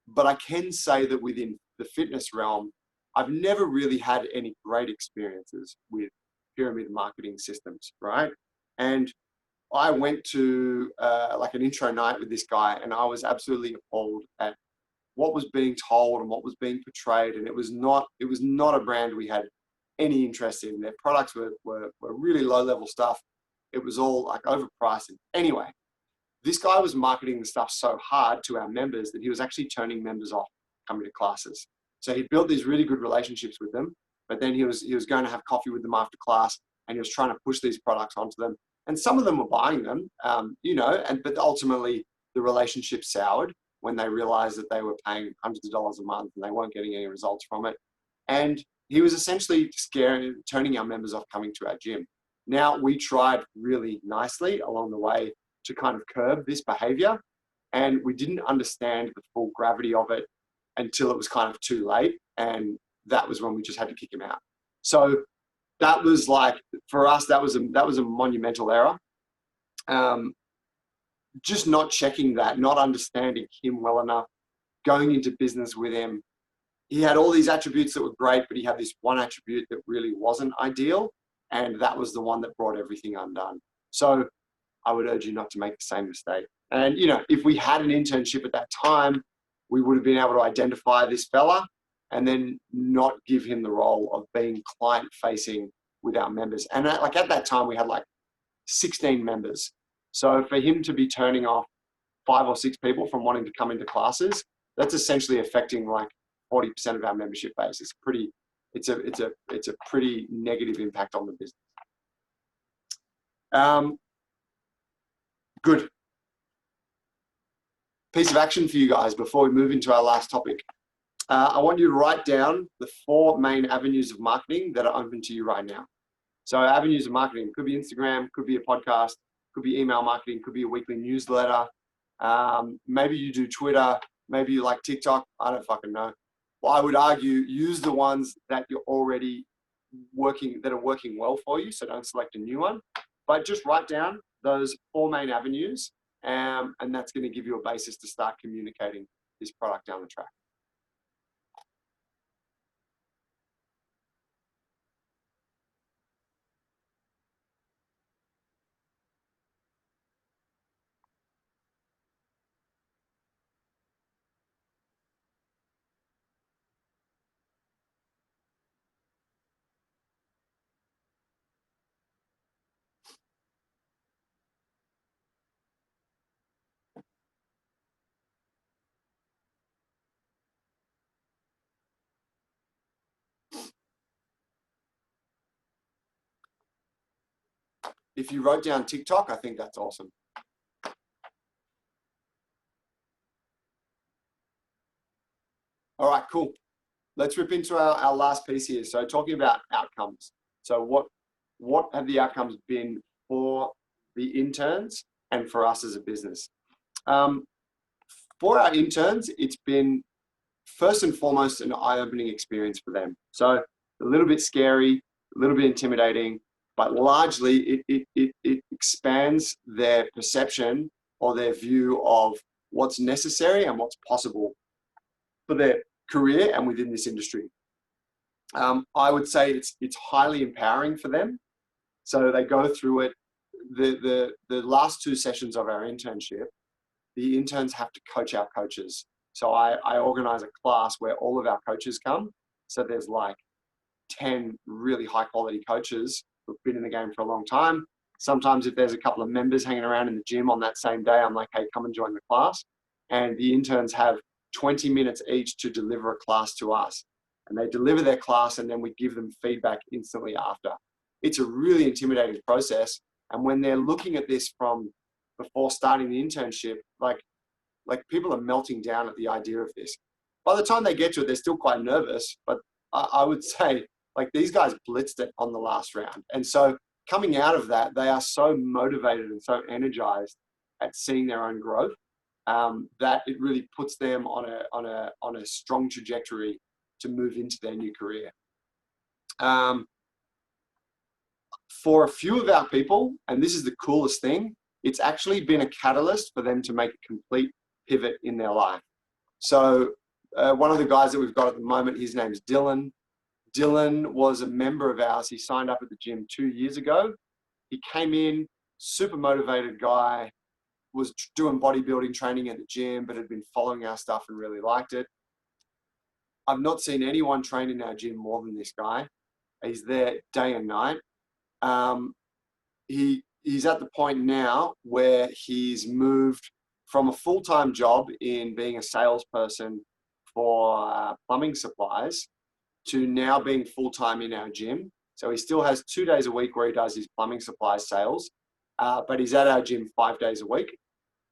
but I can say that within the fitness realm, I've never really had any great experiences with pyramid marketing systems, right? And I went to like an intro night with this guy, and I was absolutely appalled at what was being told and what was being portrayed. And it was not a brand we had any interest in. Their products were really low level stuff. It was all like overpriced. Anyway, this guy was marketing the stuff so hard to our members that he was actually turning members off coming to classes. So he built these really good relationships with them, but then he was going to have coffee with them after class, and he was trying to push these products onto them. And some of them were buying them, but ultimately the relationship soured when they realized that they were paying hundreds of dollars a month and they weren't getting any results from it. And he was essentially turning our members off coming to our gym. Now, we tried really nicely along the way to kind of curb this behavior, and we didn't understand the full gravity of it until it was kind of too late. And that was when we just had to kick him out. So that was like, for us, that was a monumental error. Just not checking that, not understanding him well enough, going into business with him. He had all these attributes that were great, but he had this one attribute that really wasn't ideal. And that was the one that brought everything undone. So I would urge you not to make the same mistake. And, if we had an internship at that time, we would have been able to identify this fella and then not give him the role of being client facing with our members. And at that time, we had like 16 members. So for him to be turning off 5 or 6 people from wanting to come into classes, that's essentially affecting like 40% of our membership base. It's a pretty negative impact on the business. Good. Piece of action for you guys before we move into our last topic. I want you to write down the 4 main avenues of marketing that are open to you right now. So avenues of marketing could be Instagram, could be a podcast, could be email marketing, could be a weekly newsletter. Maybe you do Twitter, maybe you like TikTok. I don't fucking know. Well, I would argue use the ones that you're already working, that are working well for you. So don't select a new one, but just write down those 4 main avenues. And that's going to give you a basis to start communicating this product down the track. If you wrote down TikTok, I think that's awesome. All right, cool. Let's rip into our last piece here. So talking about outcomes. So what have the outcomes been for the interns and for us as a business? For our interns, it's been first and foremost an eye-opening experience for them. So a little bit scary, a little bit intimidating, but largely it expands their perception or their view of what's necessary and what's possible for their career and within this industry. I would say it's highly empowering for them. So they go through it. The last 2 sessions of our internship, the interns have to coach our coaches. So I organize a class where all of our coaches come. So there's like 10 really high quality coaches who've been in the game for a long time. Sometimes if there's a couple of members hanging around in the gym on that same day, I'm like, hey, come and join the class. And the interns have 20 minutes each to deliver a class to us. And they deliver their class and then we give them feedback instantly after. It's a really intimidating process. And when they're looking at this from before starting the internship, like people are melting down at the idea of this. By the time they get to it, they're still quite nervous, but I would say like these guys blitzed it on the last round. And so coming out of that, they are so motivated and so energized at seeing their own growth that it really puts them on a strong trajectory to move into their new career. For a few of our people, and this is the coolest thing, it's actually been a catalyst for them to make a complete pivot in their life. So one of the guys that we've got at the moment, his name's Dylan. Dylan was a member of ours. He signed up at the gym 2 years ago. He came in, super motivated guy, was doing bodybuilding training at the gym, but had been following our stuff and really liked it. I've not seen anyone train in our gym more than this guy. He's there day and night. He's at the point now where he's moved from a full-time job in being a salesperson for plumbing supplies to now being full-time in our gym. So he still has 2 days a week where he does his plumbing supplies sales, but he's at our gym 5 days a week.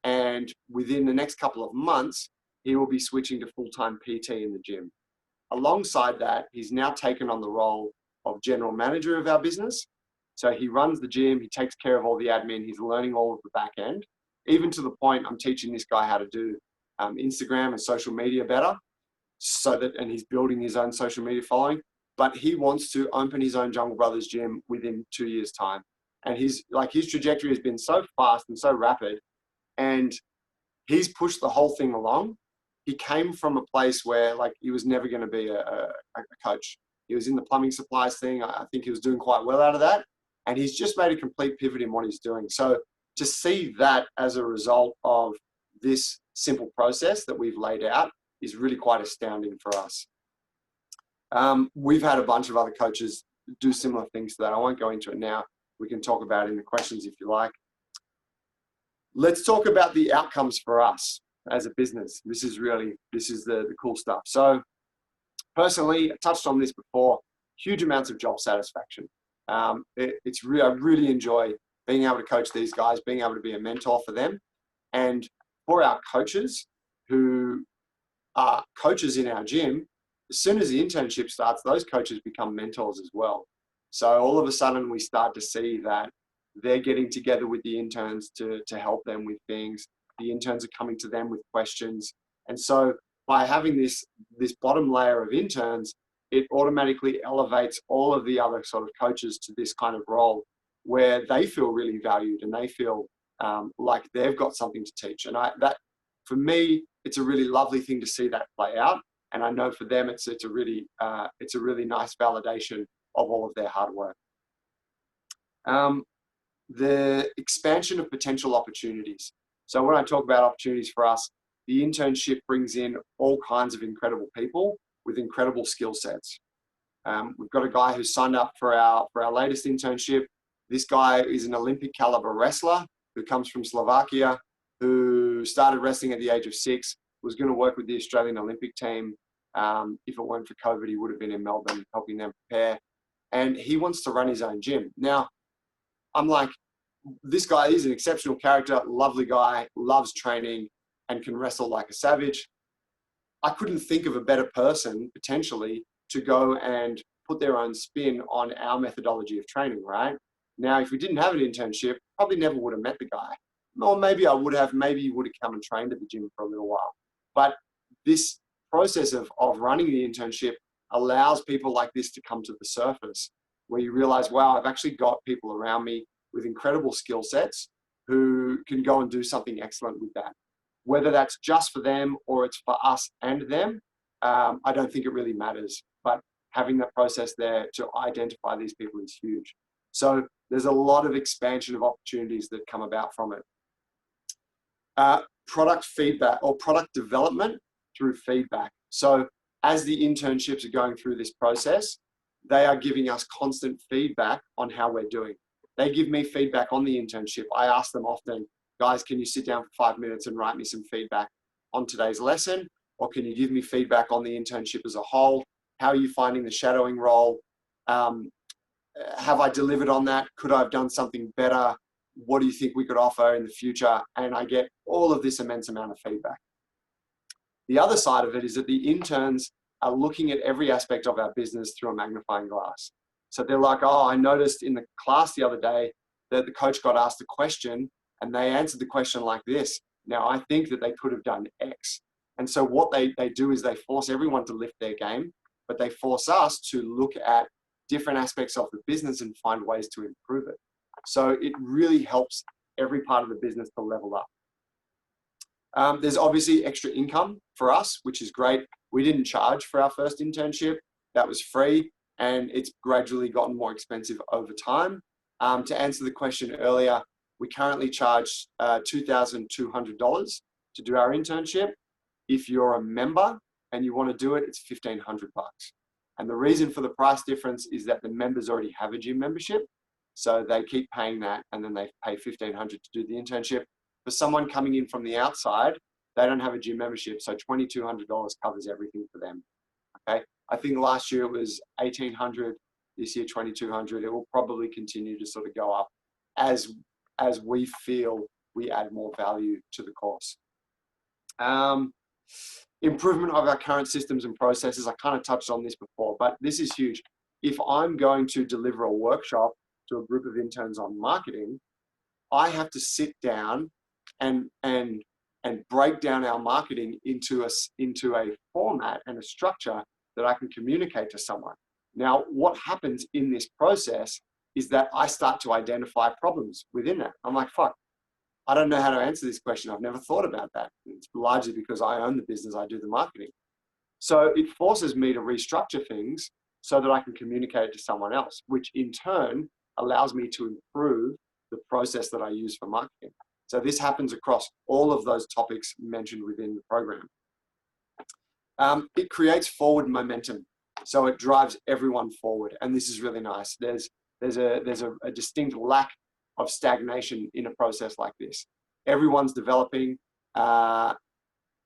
And within the next couple of months, he will be switching to full-time PT in the gym. Alongside that, he's now taken on the role of general manager of our business. So he runs the gym, he takes care of all the admin, he's learning all of the back end, even to the point I'm teaching this guy how to do Instagram and social media better, and he's building his own social media following. But he wants to open his own Jungle Brothers gym within 2 years' time. And his trajectory has been so fast and so rapid, and he's pushed the whole thing along. He came from a place where like he was never going to be a coach. He was in the plumbing supplies thing. I think he was doing quite well out of that. And he's just made a complete pivot in what he's doing. So to see that as a result of this simple process that we've laid out is really quite astounding for us. We've had a bunch of other coaches do similar things to that. I won't go into it now. We can talk about it in the questions if you like. Let's talk about the outcomes for us as a business. This is the cool stuff. So personally, I touched on this before, huge amounts of job satisfaction. I really enjoy being able to coach these guys, being able to be a mentor for them. And for our coaches who are coaches in our gym, as soon as the internship starts, those coaches become mentors as well. So all of a sudden we start to see that they're getting together with the interns to help them with things. The interns are coming to them with questions. And so by having this bottom layer of interns, it automatically elevates all of the other sort of coaches to this kind of role where they feel really valued and they feel like they've got something to teach. And that for me, it's a really lovely thing to see that play out. And I know for them, it's a really nice validation of all of their hard work. The expansion of potential opportunities. So when I talk about opportunities for us, the internship brings in all kinds of incredible people with incredible skill sets. We've got a guy who signed up for our latest internship. This guy is an Olympic caliber wrestler who comes from Slovakia, who started wrestling at the age of 6, was going to work with the Australian Olympic team. If it weren't for COVID, he would have been in Melbourne helping them prepare. And he wants to run his own gym. Now, I'm like, this guy is an exceptional character, lovely guy, loves training, and can wrestle like a savage. I couldn't think of a better person, potentially, to go and put their own spin on our methodology of training, right? Now, if we didn't have an internship, probably never would have met the guy. Or maybe I would have, maybe he would have come and trained at the gym for a little while. But this process of running the internship allows people like this to come to the surface, where you realize, wow, I've actually got people around me with incredible skill sets who can go and do something excellent with that. Whether that's just for them or it's for us and them, I don't think it really matters. But having that process there to identify these people is huge. So there's a lot of expansion of opportunities that come about from it. Product feedback or product development through feedback. So as the internships are going through this process, they are giving us constant feedback on how we're doing. They give me feedback on the internship. I ask them often, guys, can you sit down for 5 minutes and write me some feedback on today's lesson? Or can you give me feedback on the internship as a whole? How are you finding the shadowing role? Have I delivered on that? Could I have done something better? What do you think we could offer in the future? And I get all of this immense amount of feedback. The other side of it is that the interns are looking at every aspect of our business through a magnifying glass. So they're like, oh, I noticed in the class the other day that the coach got asked a question and they answered the question like this. Now, I think that they could have done X. And so what they do is they force everyone to lift their game, but they force us to look at different aspects of the business and find ways to improve it. So it really helps every part of the business to level up. There's obviously extra income for us, which is great. We didn't charge for our first internship. That was free, and it's gradually gotten more expensive over time. To answer the question earlier, we currently charge $2,200 to do our internship. If you're a member and you want to do it, it's $1,500. And the reason for the price difference is that the members already have a gym membership. So they keep paying that and then they pay $1,500 to do the internship. For someone coming in from the outside, they don't have a gym membership. So $2,200 covers everything for them. Okay. I think last year it was $1,800, this year $2,200. It will probably continue to sort of go up as we feel we add more value to the course. Improvement of our current systems and processes. I kind of touched on this before, but this is huge. If I'm going to deliver a workshop to a group of interns on marketing, I have to sit down and break down our marketing into a format and a structure that I can communicate to someone. Now, what happens in this process is that I start to identify problems within that. I'm like, fuck, I don't know how to answer this question. I've never thought about that. It's largely because I own the business, I do the marketing. So it forces me to restructure things so that I can communicate to someone else, which in turn allows me to improve the process that I use for marketing. So this happens across all of those topics mentioned within the program. It creates forward momentum. So it drives everyone forward. And this is really nice. There's a distinct lack of stagnation in a process like this. Everyone's developing.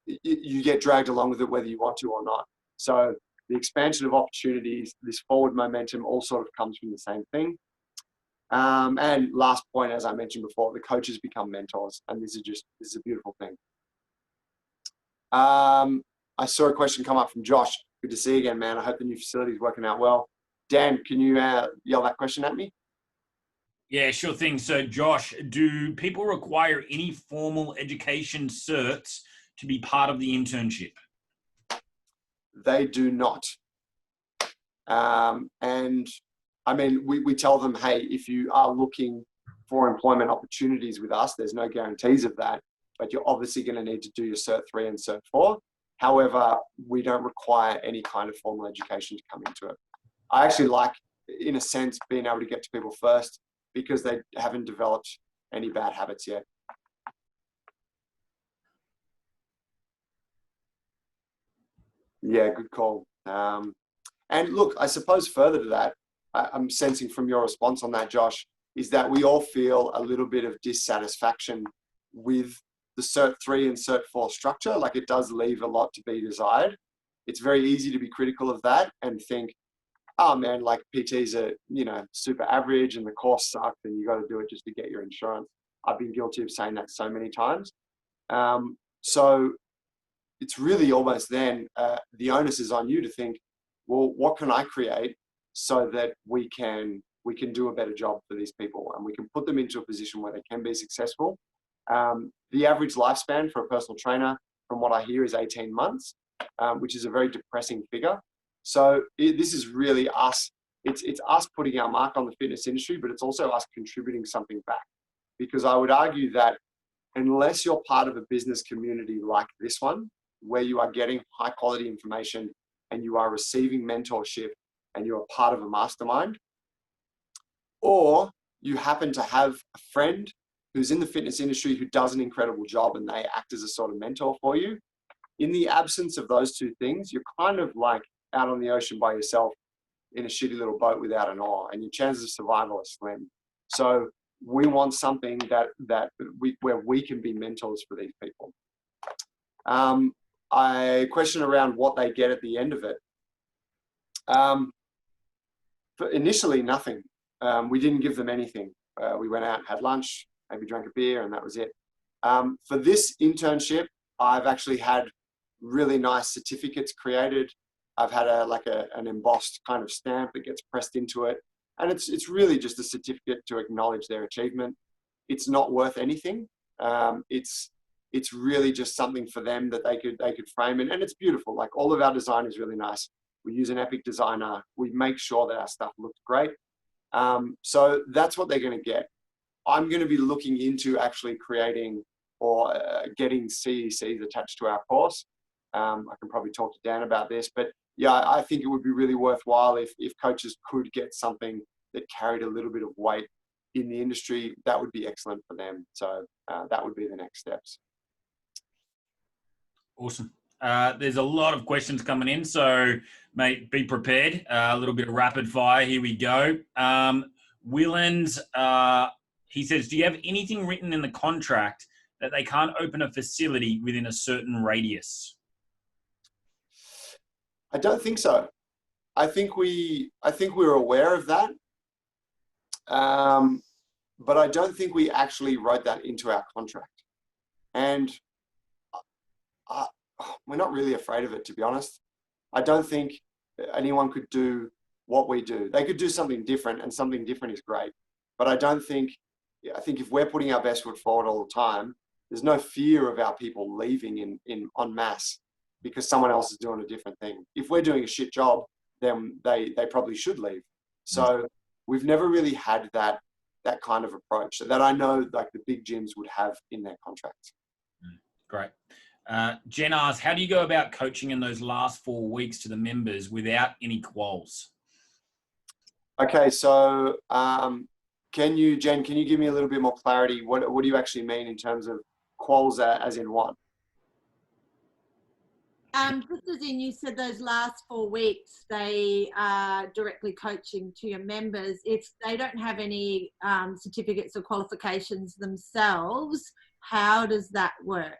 You get dragged along with it whether you want to or not. So the expansion of opportunities, this forward momentum all sort of comes from the same thing. And last point, as I mentioned before, the coaches become mentors, and this is a beautiful thing. I saw a question come up from Josh. Good to see you again, man. I hope the new facility is working out well. Dan, can you yell that question at me? Yeah, sure thing. So, Josh, do people require any formal education certs to be part of the internship? They do not. And I mean, we tell them, hey, if you are looking for employment opportunities with us, there's no guarantees of that, but you're obviously going to need to do your Cert 3 and Cert 4. However, we don't require any kind of formal education to come into it. I actually like, in a sense, being able to get to people first because they haven't developed any bad habits yet. Yeah, good call. And look, I suppose further to that, I'm sensing from your response on that, Josh, is that we all feel a little bit of dissatisfaction with the Cert 3 and Cert 4 structure. Like it does leave a lot to be desired. It's very easy to be critical of that and think, oh man, like PTs are, super average and the course sucks and you got to do it just to get your insurance. I've been guilty of saying that so many times. So it's really almost then the onus is on you to think, well, what can I create so that we can do a better job for these people and we can put them into a position where they can be successful. The average lifespan for a personal trainer, from what I hear, is 18 months, which is a very depressing figure. So this is really us. It's us putting our mark on the fitness industry, but it's also us contributing something back. Because I would argue that unless you're part of a business community like this one, where you are getting high quality information and you are receiving mentorship and you're a part of a mastermind, or you happen to have a friend who's in the fitness industry who does an incredible job and they act as a sort of mentor for you. In the absence of those two things, you're kind of like out on the ocean by yourself in a shitty little boat without an oar, and your chances of survival are slim. So we want something where we can be mentors for these people. I question around what they get at the end of it. But initially, nothing. We didn't give them anything. We went out, had lunch, maybe drank a beer, and that was it. For this internship, I've actually had really nice certificates created. I've had an embossed kind of stamp that gets pressed into it. And it's really just a certificate to acknowledge their achievement. It's not worth anything. It's really just something for them that they could frame. And it's beautiful. Like, all of our design is really nice. We use an epic designer. We make sure that our stuff looks great. So that's what they're going to get. I'm going to be looking into actually creating or getting CECs attached to our course. I can probably talk to Dan about this, but yeah, I think it would be really worthwhile if coaches could get something that carried a little bit of weight in the industry. That would be excellent for them. So that would be the next steps. Awesome. There's a lot of questions coming in, so mate, be prepared. A little bit of rapid fire. Here we go. Willens, he says, do you have anything written in the contract that they can't open a facility within a certain radius? I don't think so. I think we're aware of that, but I don't think we actually wrote that into our contract. And we're not really afraid of it, to be honest. I don't think anyone could do what we do. They could do something different, and something different is great. But I think if we're putting our best foot forward all the time, there's no fear of our people leaving in en masse because someone else is doing a different thing. If we're doing a shit job, then they probably should leave. So we've never really had that kind of approach that I know like the big gyms would have in their contracts. Great. Jen asks, how do you go about coaching in those last 4 weeks to the members without any quals? Okay, so Jen, can you give me a little bit more clarity? What do you actually mean in terms of quals, as in what? Just as in you said, those last 4 weeks, they are directly coaching to your members. If they don't have any certificates or qualifications themselves, how does that work?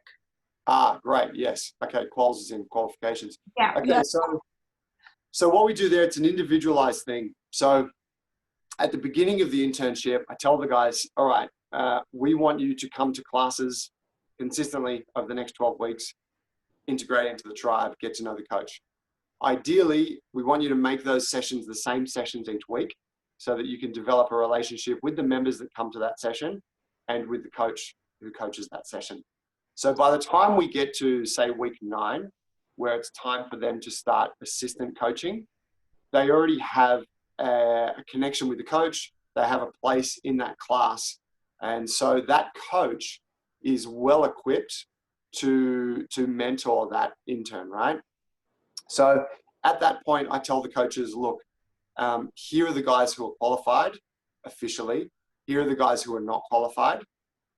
Great. Yes. Okay. Quals is in qualifications. Yeah. Okay. Yeah. So what we do there, it's an individualized thing. So at the beginning of the internship, I tell the guys, all right, we want you to come to classes consistently over the next 12 weeks, integrate into the tribe, get to know the coach. Ideally, we want you to make those sessions the same sessions each week so that you can develop a relationship with the members that come to that session and with the coach who coaches that session. So by the time we get to, say, week 9, where it's time for them to start assistant coaching, they already have a connection with the coach. They have a place in that class. And so that coach is well equipped to mentor that intern, right? So at that point, I tell the coaches, look, here are the guys who are qualified officially. Here are the guys who are not qualified.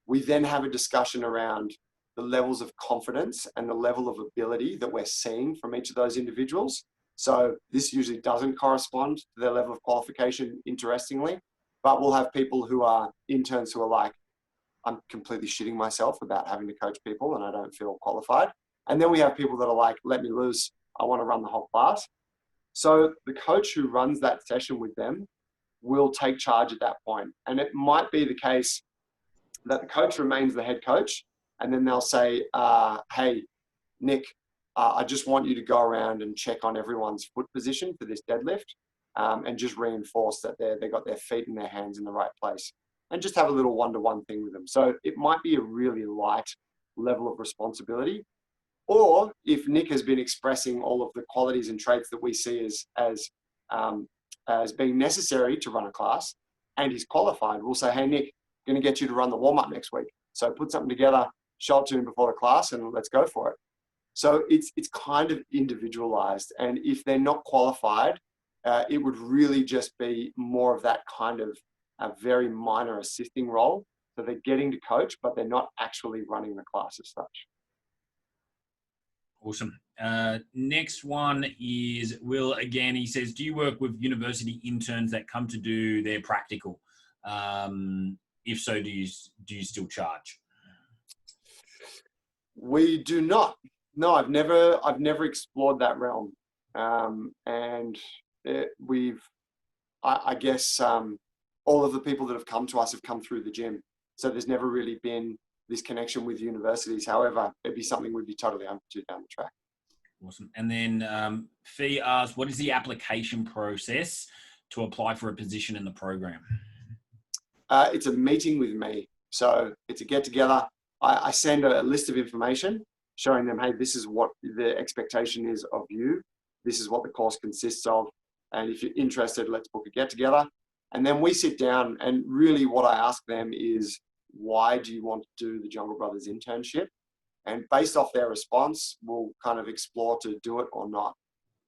We then have a discussion around the levels of confidence and the level of ability that we're seeing from each of those individuals. So this usually doesn't correspond to their level of qualification, interestingly, but we'll have people who are interns who are like, I'm completely shitting myself about having to coach people and I don't feel qualified. And then we have people that are like, let me loose, I want to run the whole class. So the coach who runs that session with them will take charge at that point. And it might be the case that the coach remains the head coach, and then they'll say, hey, Nick, I just want you to go around and check on everyone's foot position for this deadlift, and just reinforce that they got their feet and their hands in the right place, and just have a little one-to-one thing with them. So it might be a really light level of responsibility. Or if Nick has been expressing all of the qualities and traits that we see as being necessary to run a class, and he's qualified, we'll say, hey, Nick, going to get you to run the warm-up next week. So put something together, show it to him before the class, and let's go for it. So it's kind of individualized. And if they're not qualified, it would really just be more of that kind of a very minor assisting role. So they're getting to coach, but they're not actually running the class as such. Awesome. Next one is Will again. He says, do you work with university interns that come to do their practical? If so, do you still charge? We do not. No, I've never explored that realm. I guess all of the people that have come to us have come through the gym. So there's never really been this connection with universities. However, it'd be something we'd be totally open to down the track. Awesome. And then Fee asks, what is the application process to apply for a position in the program? It's a meeting with me. So it's a get together. I send a list of information showing them, hey, this is what the expectation is of you. This is what the course consists of. And if you're interested, let's book a get together. And then we sit down, and really what I ask them is, why do you want to do the Jungle Brothers internship? And based off their response, we'll kind of explore to do it or not.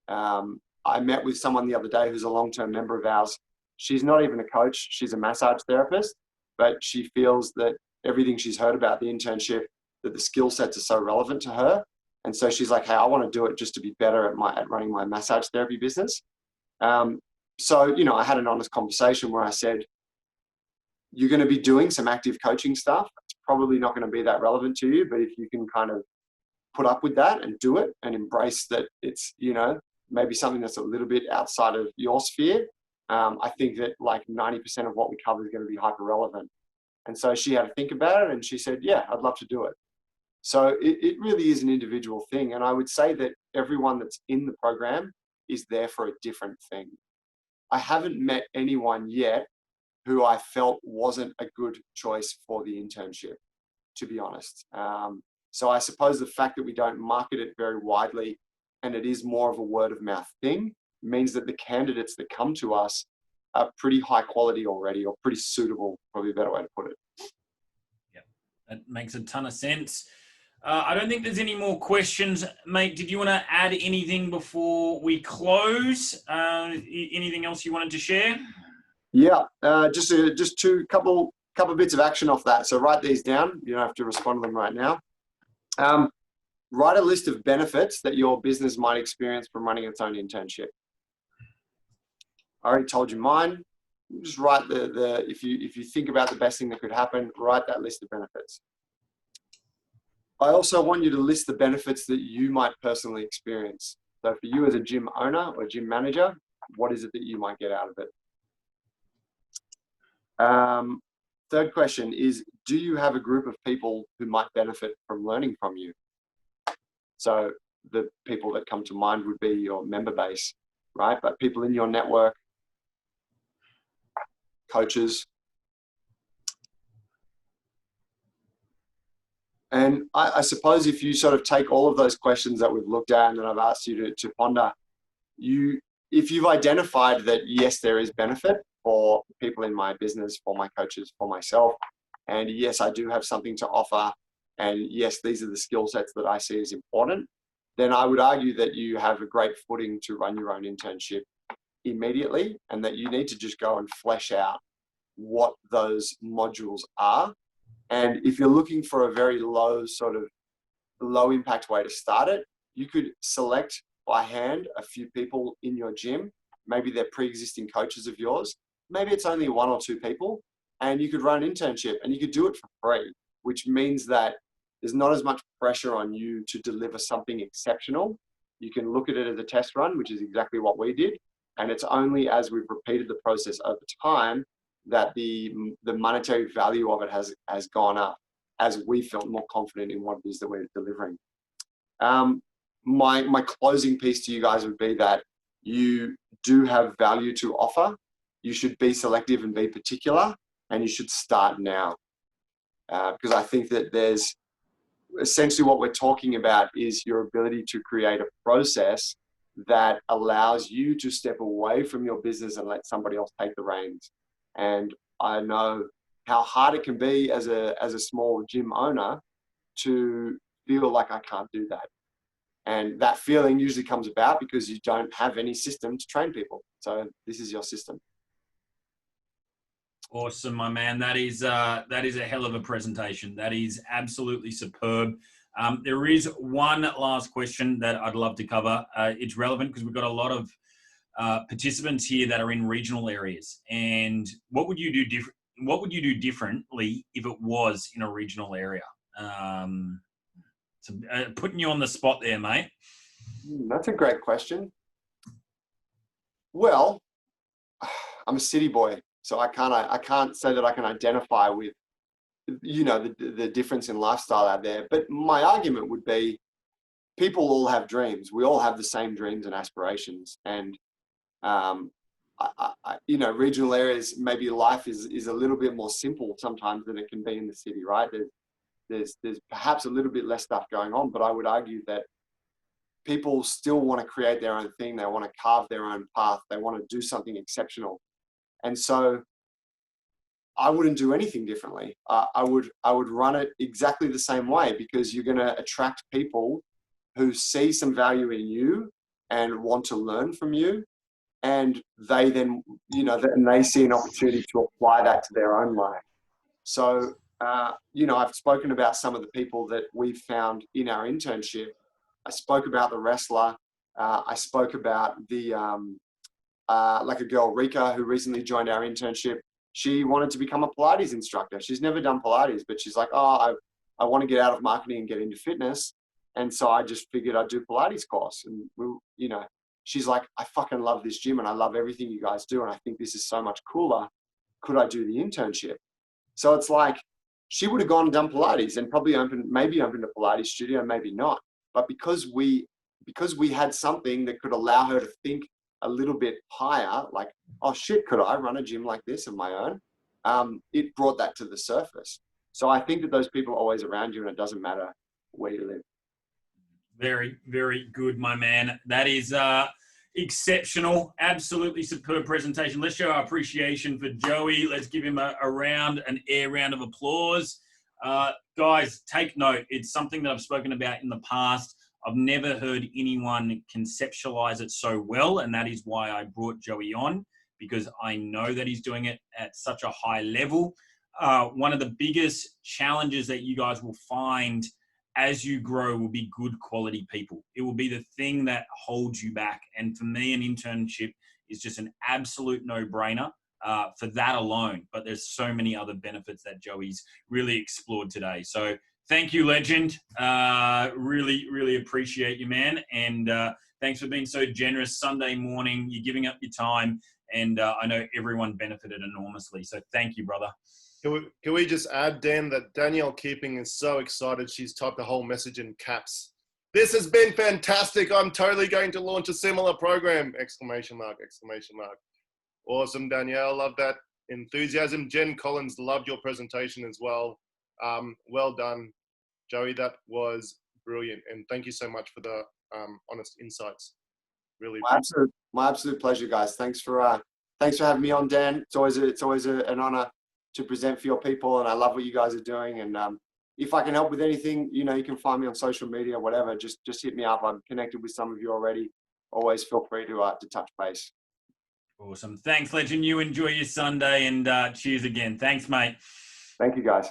I met with someone the other day who's a long-term member of ours. She's not even a coach. She's a massage therapist, but she feels that everything she's heard about the internship, that the skill sets are so relevant to her. And so she's like, hey, I want to do it just to be better at running my massage therapy business. So, I had an honest conversation where I said, you're going to be doing some active coaching stuff. It's probably not going to be that relevant to you, but if you can kind of put up with that and do it and embrace that it's, maybe something that's a little bit outside of your sphere, I think that like 90% of what we cover is going to be hyper relevant. And so she had to think about it, and she said, yeah, I'd love to do it. So it really is an individual thing. And I would say that everyone that's in the program is there for a different thing. I haven't met anyone yet who I felt wasn't a good choice for the internship, to be honest. So I suppose the fact that we don't market it very widely and it is more of a word of mouth thing means that the candidates that come to us are pretty high quality already, or pretty suitable, probably a better way to put it. Yeah, that makes a ton of sense. I don't think there's any more questions, mate. Did you want to add anything before we close? Anything else you wanted to share? Yeah, just two couple bits of action off that. So write these down. You don't have to respond to them right now. Write a list of benefits that your business might experience from running its own internship. I already told you mine. Just write if you think about the best thing that could happen, write that list of benefits. I also want you to list the benefits that you might personally experience. So for you as a gym owner or gym manager, what is it that you might get out of it? Third question is, do you have a group of people who might benefit from learning from you? So the people that come to mind would be your member base, right? But people in your network, coaches. And I suppose if you sort of take all of those questions that we've looked at and that I've asked you to ponder, if you've identified that, yes, there is benefit for people in my business, for my coaches, for myself, and yes, I do have something to offer, and yes, these are the skill sets that I see as important, then I would argue that you have a great footing to run your own internship immediately, and that you need to just go and flesh out what those modules are. And if you're looking for a very low impact way to start it, you could select by hand a few people in your gym. Maybe they're pre-existing coaches of yours. Maybe it's only one or two people, and you could run an internship and you could do it for free, which means that there's not as much pressure on you to deliver something exceptional. You can look at it as a test run, which is exactly what we did. And it's only as we've repeated the process over time that the monetary value of it has gone up, as we felt more confident in what it is that we're delivering. My closing piece to you guys would be that you do have value to offer. You should be selective and be particular, and you should start now. Because I think that there's essentially what we're talking about is your ability to create a process that allows you to step away from your business and let somebody else take the reins. And I know how hard it can be as a small gym owner to feel like I can't do that. And that feeling usually comes about because you don't have any system to train people. So this is your system. Awesome, my man. That is a hell of a presentation. That is absolutely superb. There is one last question that I'd love to cover. It's relevant because we've got a lot of participants here that are in regional areas. And what would you do different? What would you do differently if it was in a regional area? So, putting you on the spot there, mate. That's a great question. Well, I'm a city boy, so I can't say that I can identify with, you know, the difference in lifestyle out there. But my argument would be, people all have dreams. We all have the same dreams and aspirations, and you know, regional areas, maybe life is a little bit more simple sometimes than it can be in the city, right? There's perhaps a little bit less stuff going on, but I would argue that people still want to create their own thing. They want to carve their own path. They want to do something exceptional. And so I wouldn't do anything differently. I would run it exactly the same way, because you're going to attract people who see some value in you and want to learn from you. And they then, you know, and they see an opportunity to apply that to their own life. So, you know, I've spoken about some of the people that we've found in our internship. I spoke about the wrestler. I spoke about the, like a girl, Rika, who recently joined our internship. She wanted to become a Pilates instructor. She's never done Pilates, but she's like, oh, I want to get out of marketing and get into fitness. And so I just figured I'd do Pilates course. And, you know, she's like, I fucking love this gym and I love everything you guys do. And I think this is so much cooler. Could I do the internship? So it's like, she would have gone and done Pilates and probably maybe opened a Pilates studio, maybe not. But because we had something that could allow her to think a little bit higher, like, oh shit, could I run a gym like this of my own? It brought that to the surface. So I think that those people are always around you, and it doesn't matter where you live. Very, very good, my man. That is exceptional. Absolutely superb presentation. Let's show our appreciation for Joey. Let's give him an air round of applause. Guys, take note. It's something that I've spoken about in the past. I've never heard anyone conceptualize it so well, and that is why I brought Joey on, because I know that he's doing it at such a high level. One of the biggest challenges that you guys will find as you grow will be good quality people. It will be the thing that holds you back. And for me, an internship is just an absolute no-brainer for that alone. But there's so many other benefits that Joey's really explored today. So thank you, legend. Really, really appreciate you, man. And thanks for being so generous Sunday morning. You're giving up your time. And I know everyone benefited enormously. So thank you, brother. Can we just add, Dan, that Danielle Keeping is so excited. She's typed the whole message in caps. This has been fantastic. I'm totally going to launch a similar program! Exclamation mark, exclamation mark. Awesome, Danielle. Love that enthusiasm. Jen Collins loved your presentation as well. Well done, Joey. That was brilliant. And thank you so much for the honest insights. Really. My absolute pleasure, guys. Thanks for having me on, Dan. It's always an honor to present for your people, and I love what you guys are doing. And if I can help with anything, you know, you can find me on social media, whatever. Just hit me up. I'm connected with some of you already. Always feel free to touch base. Awesome. Thanks, legend. You enjoy your Sunday, and cheers again. Thanks, mate. Thank you, guys.